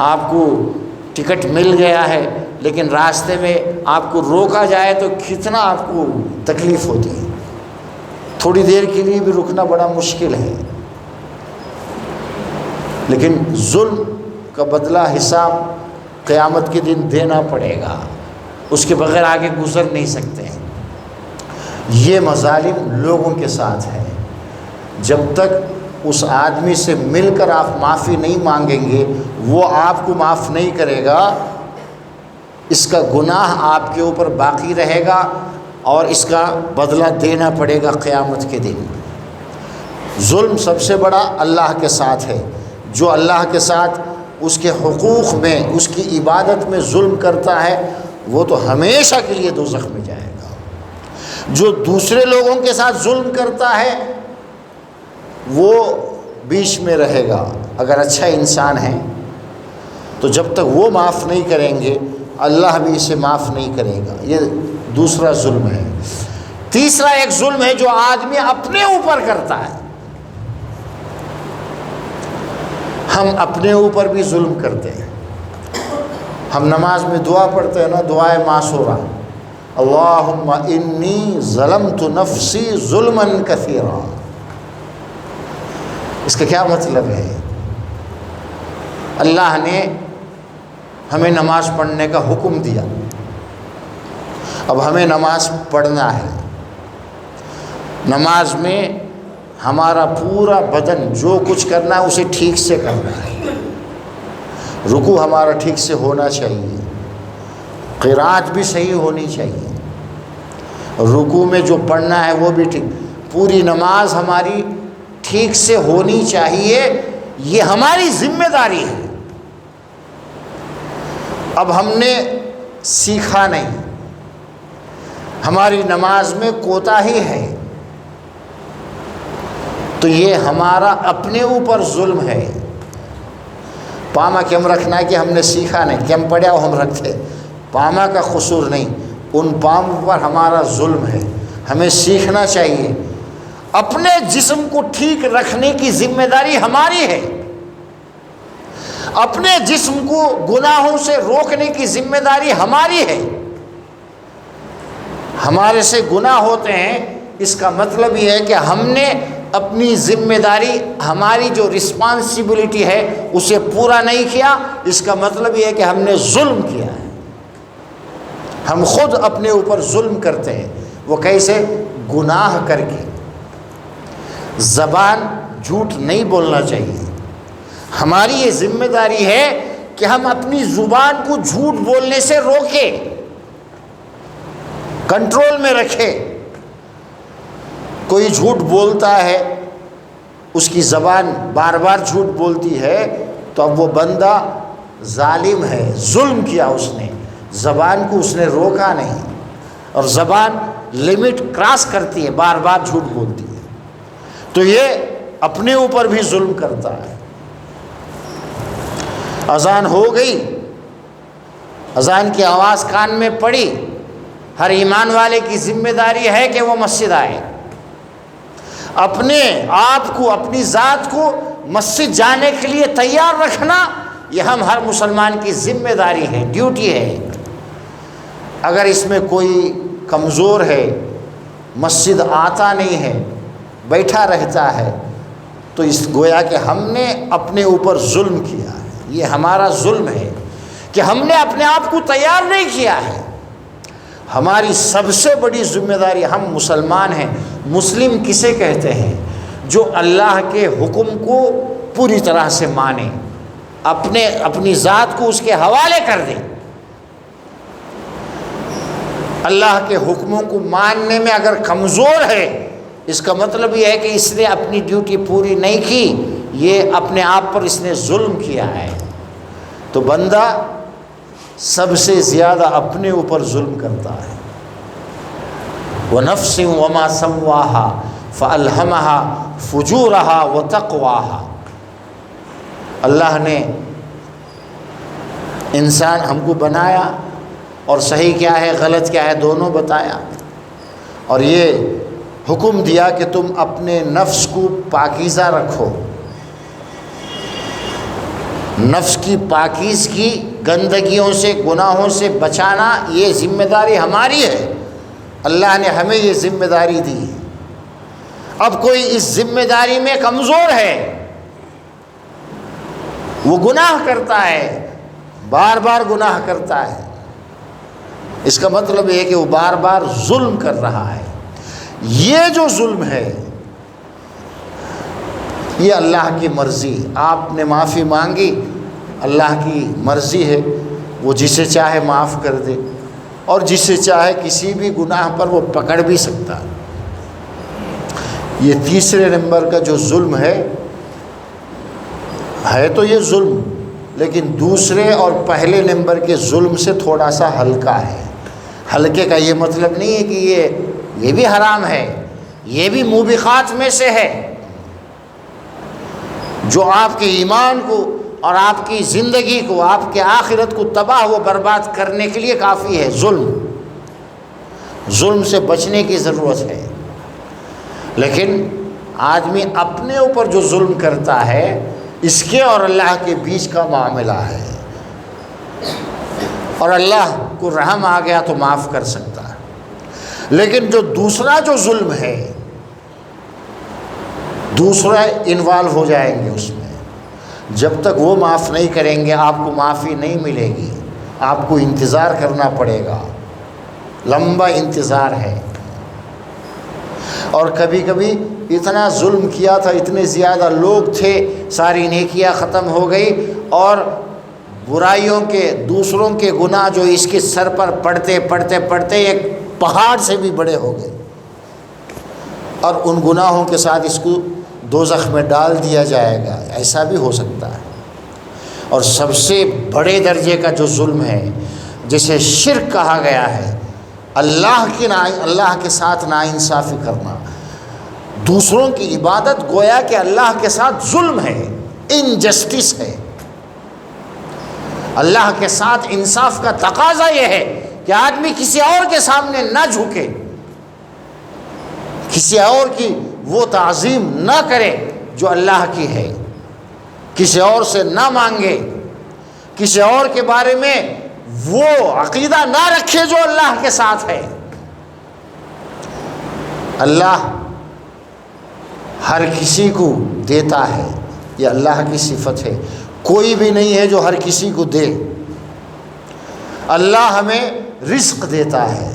آپ کو ٹکٹ مل گیا ہے لیکن راستے میں آپ کو روکا جائے تو کتنا آپ کو تکلیف ہوتی ہے، تھوڑی دیر کے لیے بھی رکنا بڑا مشکل ہے، لیکن ظلم کا بدلہ حساب قیامت کے دن دینا پڑے گا، اس کے بغیر آگے گزر نہیں سکتے ہیں۔ یہ مظالم لوگوں کے ساتھ ہے، جب تک اس آدمی سے مل کر آپ معافی نہیں مانگیں گے وہ آپ کو معاف نہیں کرے گا، اس کا گناہ آپ کے اوپر باقی رہے گا اور اس کا بدلہ دینا پڑے گا قیامت کے دن۔ ظلم سب سے بڑا اللہ کے ساتھ ہے، جو اللہ کے ساتھ اس کے حقوق میں، اس کی عبادت میں ظلم کرتا ہے وہ تو ہمیشہ کے لیے دوزخ میں جائے گا۔ جو دوسرے لوگوں کے ساتھ ظلم کرتا ہے وہ بیچ میں رہے گا، اگر اچھا انسان ہے تو جب تک وہ معاف نہیں کریں گے اللہ بھی اسے معاف نہیں کرے گا۔ یہ دوسرا ظلم ہے۔ تیسرا ایک ظلم ہے جو آدمی اپنے اوپر کرتا ہے۔ ہم اپنے اوپر بھی ظلم کرتے ہیں۔ ہم نماز میں دعا پڑھتے ہیں نا، دعائے معصورہ، اللہم انی ظلمت نفسی ظلما کثیرا۔ اس کا کیا مطلب ہے؟ اللہ نے ہمیں نماز پڑھنے کا حکم دیا، اب ہمیں نماز پڑھنا ہے۔ نماز میں ہمارا پورا بدن جو کچھ کرنا ہے اسے ٹھیک سے کرنا ہے، رکوع ہمارا ٹھیک سے ہونا چاہیے، قرات بھی صحیح ہونی چاہیے، رکوع میں جو پڑھنا ہے وہ بھی ٹھیک، پوری نماز ہماری ٹھیک سے ہونی چاہیے، یہ ہماری ذمہ داری ہے۔ اب ہم نے سیکھا نہیں، ہماری نماز میں کوتاہی ہے، تو یہ ہمارا اپنے اوپر ظلم ہے۔ پاما کیم رکھنا ہے کہ ہم نے سیکھا نہیں، کیم پڑھا وہ ہم رکھتے، پاما کا قصور نہیں، ان پاموں پر ہمارا ظلم ہے۔ ہمیں سیکھنا چاہیے، اپنے جسم کو ٹھیک رکھنے کی ذمہ داری ہماری ہے، اپنے جسم کو گناہوں سے روکنے کی ذمہ داری ہماری ہے۔ ہمارے سے گناہ ہوتے ہیں، اس کا مطلب یہ ہے کہ ہم نے اپنی ذمہ داری، ہماری جو رسپانسبلٹی ہے اسے پورا نہیں کیا، اس کا مطلب یہ ہے کہ ہم نے ظلم کیا ہے۔ ہم خود اپنے اوپر ظلم کرتے ہیں، وہ کیسے؟ گناہ کر کے، زبان جھوٹ نہیں بولنا چاہیے۔ ہماری یہ ذمہ داری ہے کہ ہم اپنی زبان کو جھوٹ بولنے سے روکیں، کنٹرول میں رکھیں۔ کوئی جھوٹ بولتا ہے، اس کی زبان بار بار جھوٹ بولتی ہے، تو اب وہ بندہ ظالم ہے، ظلم کیا اس نے، زبان کو اس نے روکا نہیں، اور زبان لمٹ کراس کرتی ہے، بار بار جھوٹ بولتی ہے، تو یہ اپنے اوپر بھی ظلم کرتا ہے۔ اذان ہو گئی، اذان کی آواز کان میں پڑی، ہر ایمان والے کی ذمہ داری ہے کہ وہ مسجد آئے، اپنے آپ کو، اپنی ذات کو مسجد جانے کے لیے تیار رکھنا، یہ ہم ہر مسلمان کی ذمہ داری ہے، ڈیوٹی ہے۔ اگر اس میں کوئی کمزور ہے، مسجد آتا نہیں ہے، بیٹھا رہتا ہے، تو اس گویا کہ ہم نے اپنے اوپر ظلم کیا ہے، یہ ہمارا ظلم ہے کہ ہم نے اپنے آپ کو تیار نہیں کیا ہے۔ ہماری سب سے بڑی ذمہ داری، ہم مسلمان ہیں۔ مسلم کسے کہتے ہیں؟ جو اللہ کے حکم کو پوری طرح سے مانے، اپنی ذات کو اس کے حوالے کر دے۔ اللہ کے حکموں کو ماننے میں اگر کمزور ہے، اس کا مطلب یہ ہے کہ اس نے اپنی ڈیوٹی پوری نہیں کی، یہ اپنے آپ پر اس نے ظلم کیا ہے۔ تو بندہ سب سے زیادہ اپنے اوپر ظلم کرتا ہے۔ وَنَفْسٍ وَمَا سَوَّاهَا فَأَلْهَمَهَا فُجُورَهَا وَتَقْوَاهَا۔ اللہ نے انسان ہم کو بنایا، اور صحیح کیا ہے غلط کیا ہے دونوں بتایا، اور یہ حکم دیا کہ تم اپنے نفس کو پاکیزہ رکھو۔ نفس کی پاکیزگی، گندگیوں سے، گناہوں سے بچانا، یہ ذمہ داری ہماری ہے، اللہ نے ہمیں یہ ذمہ داری دی۔ اب کوئی اس ذمہ داری میں کمزور ہے، وہ گناہ کرتا ہے، بار بار گناہ کرتا ہے، اس کا مطلب یہ ہے کہ وہ بار بار ظلم کر رہا ہے۔ یہ جو ظلم ہے، یہ اللہ کی مرضی، آپ نے معافی مانگی، اللہ کی مرضی ہے، وہ جسے چاہے معاف کر دے، اور جسے چاہے کسی بھی گناہ پر وہ پکڑ بھی سکتا ہے۔ یہ تیسرے نمبر کا جو ظلم ہے تو یہ ظلم، لیکن دوسرے اور پہلے نمبر کے ظلم سے تھوڑا سا ہلکا ہے۔ ہلکے کا یہ مطلب نہیں ہے کہ یہ بھی حرام ہے، یہ بھی موبقات میں سے ہے، جو آپ کے ایمان کو اور آپ کی زندگی کو، آپ کے آخرت کو تباہ و برباد کرنے کے لیے کافی ہے۔ ظلم سے بچنے کی ضرورت ہے، لیکن آدمی اپنے اوپر جو ظلم کرتا ہے، اس کے اور اللہ کے بیچ کا معاملہ ہے، اور اللہ کو رحم آ گیا تو معاف کر سکتا ہے۔ لیکن جو دوسرا جو ظلم ہے، دوسرا انوالو ہو جائیں گے اس میں، جب تک وہ معاف نہیں کریں گے آپ کو معافی نہیں ملے گی، آپ کو انتظار کرنا پڑے گا، لمبا انتظار ہے۔ اور کبھی کبھی اتنا ظلم کیا تھا، اتنے زیادہ لوگ تھے، ساری نیکیاں ختم ہو گئی، اور برائیوں کے، دوسروں کے گناہ جو اس کے سر پر پڑتے پڑتے پڑتے ایک پہاڑ سے بھی بڑے ہو گئے، اور ان گناہوں کے ساتھ اس کو دوزخ میں ڈال دیا جائے گا، ایسا بھی ہو سکتا ہے۔ اور سب سے بڑے درجے کا جو ظلم ہے، جسے شرک کہا گیا ہے، اللہ کے ساتھ ناانصافی کرنا، دوسروں کی عبادت گویا کہ اللہ کے ساتھ ظلم ہے، انجسٹس ہے۔ اللہ کے ساتھ انصاف کا تقاضا یہ ہے کہ آدمی کسی اور کے سامنے نہ جھکے، کسی اور کی وہ تعظیم نہ کرے جو اللہ کی ہے، کسی اور سے نہ مانگے، کسی اور کے بارے میں وہ عقیدہ نہ رکھے جو اللہ کے ساتھ ہے۔ اللہ ہر کسی کو دیتا ہے، یہ اللہ کی صفت ہے، کوئی بھی نہیں ہے جو ہر کسی کو دے۔ اللہ ہمیں رزق دیتا ہے،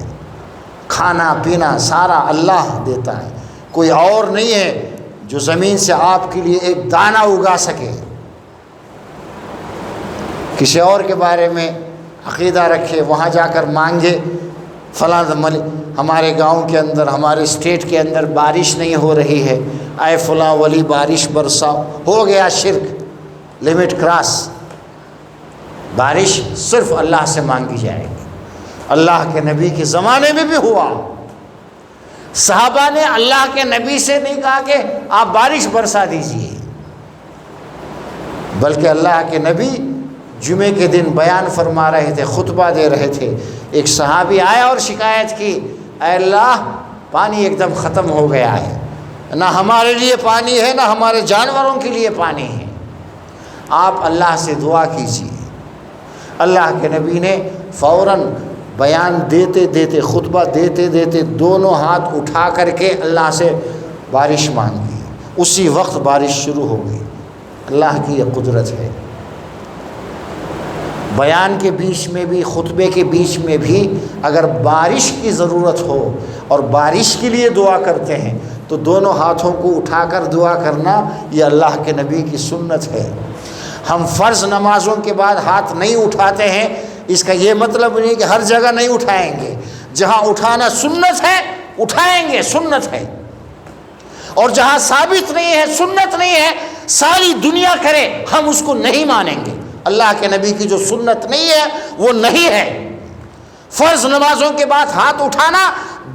کھانا پینا سارا اللہ دیتا ہے، کوئی اور نہیں ہے جو زمین سے آپ کے لیے ایک دانہ اگا سکے. کسی اور کے بارے میں عقیدہ رکھے، وہاں جا کر مانگے فلاں ہمارے گاؤں کے اندر، ہمارے اسٹیٹ کے اندر بارش نہیں ہو رہی ہے، اے فلاں ولی بارش برسا. ہو گیا شرک، لمٹ کراس. بارش صرف اللہ سے مانگی جائے گی. اللہ کے نبی کے زمانے میں بھی ہوا. صحابہ نے اللہ کے نبی سے نہیں کہا کہ آپ بارش برسا دیجئے، بلکہ اللہ کے نبی جمعے کے دن بیان فرما رہے تھے، خطبہ دے رہے تھے. ایک صحابی آیا اور شکایت کی، اے اللہ پانی ایک دم ختم ہو گیا ہے، نہ ہمارے لیے پانی ہے نہ ہمارے جانوروں کے لیے پانی ہے، آپ اللہ سے دعا کیجیے. اللہ کے نبی نے فوراً بیان دیتے دیتے، خطبہ دیتے دیتے دونوں ہاتھ اٹھا کر کے اللہ سے بارش مانگی. اسی وقت بارش شروع ہو گئی. اللہ کی یہ قدرت ہے. بیان کے بیچ میں بھی، خطبے کے بیچ میں بھی اگر بارش کی ضرورت ہو اور بارش کے لیے دعا کرتے ہیں تو دونوں ہاتھوں کو اٹھا کر دعا کرنا یہ اللہ کے نبی کی سنت ہے. ہم فرض نمازوں کے بعد ہاتھ نہیں اٹھاتے ہیں، اس کا یہ مطلب نہیں کہ ہر جگہ نہیں اٹھائیں گے. جہاں اٹھانا سنت ہے اٹھائیں گے، سنت ہے. اور جہاں ثابت نہیں ہے، سنت نہیں ہے، ساری دنیا کرے ہم اس کو نہیں مانیں گے. اللہ کے نبی کی جو سنت نہیں ہے وہ نہیں ہے. فرض نمازوں کے بعد ہاتھ اٹھانا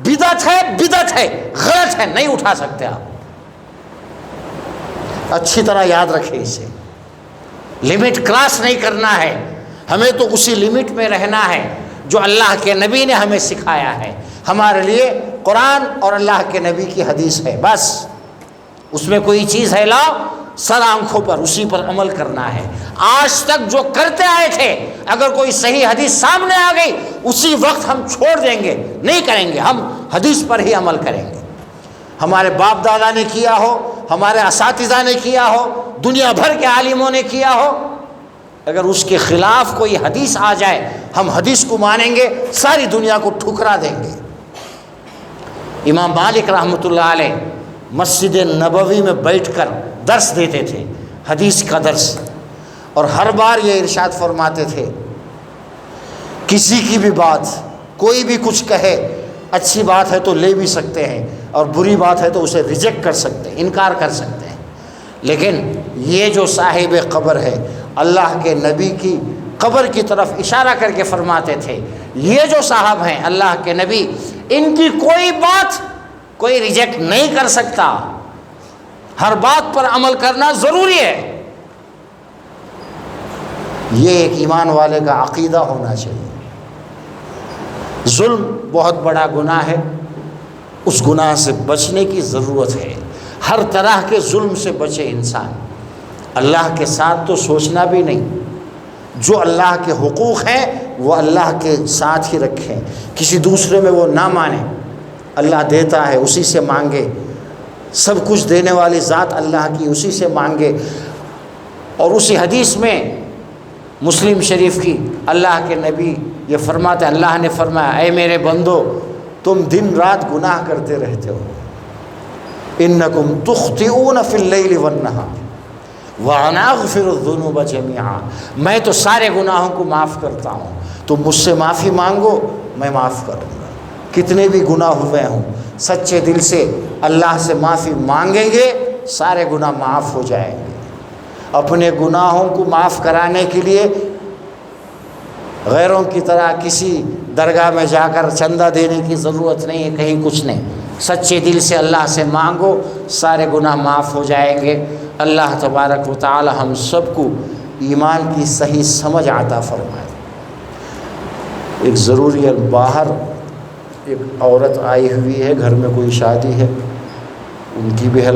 بدعت ہے، بدعت ہے، غلط ہے، نہیں اٹھا سکتے آپ. اچھی طرح یاد رکھیں اسے. لمٹ کراس نہیں کرنا ہے، ہمیں تو اسی لمٹ میں رہنا ہے جو اللہ کے نبی نے ہمیں سکھایا ہے. ہمارے لیے قرآن اور اللہ کے نبی کی حدیث ہے، بس. اس میں کوئی چیز ہے لاؤ، سر آنکھوں پر اسی پر عمل کرنا ہے. آج تک جو کرتے آئے تھے، اگر کوئی صحیح حدیث سامنے آ گئی اسی وقت ہم چھوڑ دیں گے، نہیں کریں گے. ہم حدیث پر ہی عمل کریں گے. ہمارے باپ دادا نے کیا ہو، ہمارے اساتذہ نے کیا ہو، دنیا بھر کے عالموں نے کیا ہو، اگر اس کے خلاف کوئی حدیث آ جائے ہم حدیث کو مانیں گے، ساری دنیا کو ٹھکرا دیں گے. امام مالک رحمۃ اللہ علیہ مسجد نبوی میں بیٹھ کر درس دیتے تھے، حدیث کا درس، اور ہر بار یہ ارشاد فرماتے تھے کسی کی بھی بات، کوئی بھی کچھ کہے، اچھی بات ہے تو لے بھی سکتے ہیں اور بری بات ہے تو اسے ریجیکٹ کر سکتے ہیں، انکار کر سکتے ہیں، لیکن یہ جو صاحب قبر ہے، اللہ کے نبی کی قبر کی طرف اشارہ کر کے فرماتے تھے یہ جو صاحب ہیں اللہ کے نبی، ان کی کوئی بات کوئی ریجیکٹ نہیں کر سکتا، ہر بات پر عمل کرنا ضروری ہے. یہ ایک ایمان والے کا عقیدہ ہونا چاہیے. ظلم بہت بڑا گناہ ہے، اس گناہ سے بچنے کی ضرورت ہے. ہر طرح کے ظلم سے بچے انسان. اللہ کے ساتھ تو سوچنا بھی نہیں، جو اللہ کے حقوق ہیں وہ اللہ کے ساتھ ہی رکھیں، کسی دوسرے میں وہ نہ مانیں. اللہ دیتا ہے اسی سے مانگے، سب کچھ دینے والی ذات اللہ کی، اسی سے مانگے. اور اسی حدیث میں مسلم شریف کی اللہ کے نبی یہ فرماتے ہیں، اللہ نے فرمایا اے میرے بندو تم دن رات گناہ کرتے رہتے ہو، انکم تخطئون فی اللیل والنہار وانا اغفر الذنوب جميعا، میں تو سارے گناہوں کو معاف کرتا ہوں، تم مجھ سے معافی مانگو میں معاف کروں گا. کتنے بھی گناہ ہوئے ہوں سچے دل سے اللہ سے معافی مانگیں گے، سارے گناہ معاف ہو جائیں گے. اپنے گناہوں کو معاف کرانے کے لیے غیروں کی طرح کسی درگاہ میں جا کر چندہ دینے کی ضرورت نہیں ہے، کہیں کچھ نہیں. سچے دل سے اللہ سے مانگو، سارے گناہ معاف ہو جائیں گے. اللہ تبارک و تعالی ہم سب کو ایمان کی صحیح سمجھ عطا فرمائے. ایک ضروری ہے، باہر ایک عورت آئی ہوئی ہے، گھر میں کوئی شادی ہے، ان کی بھی ہیلپ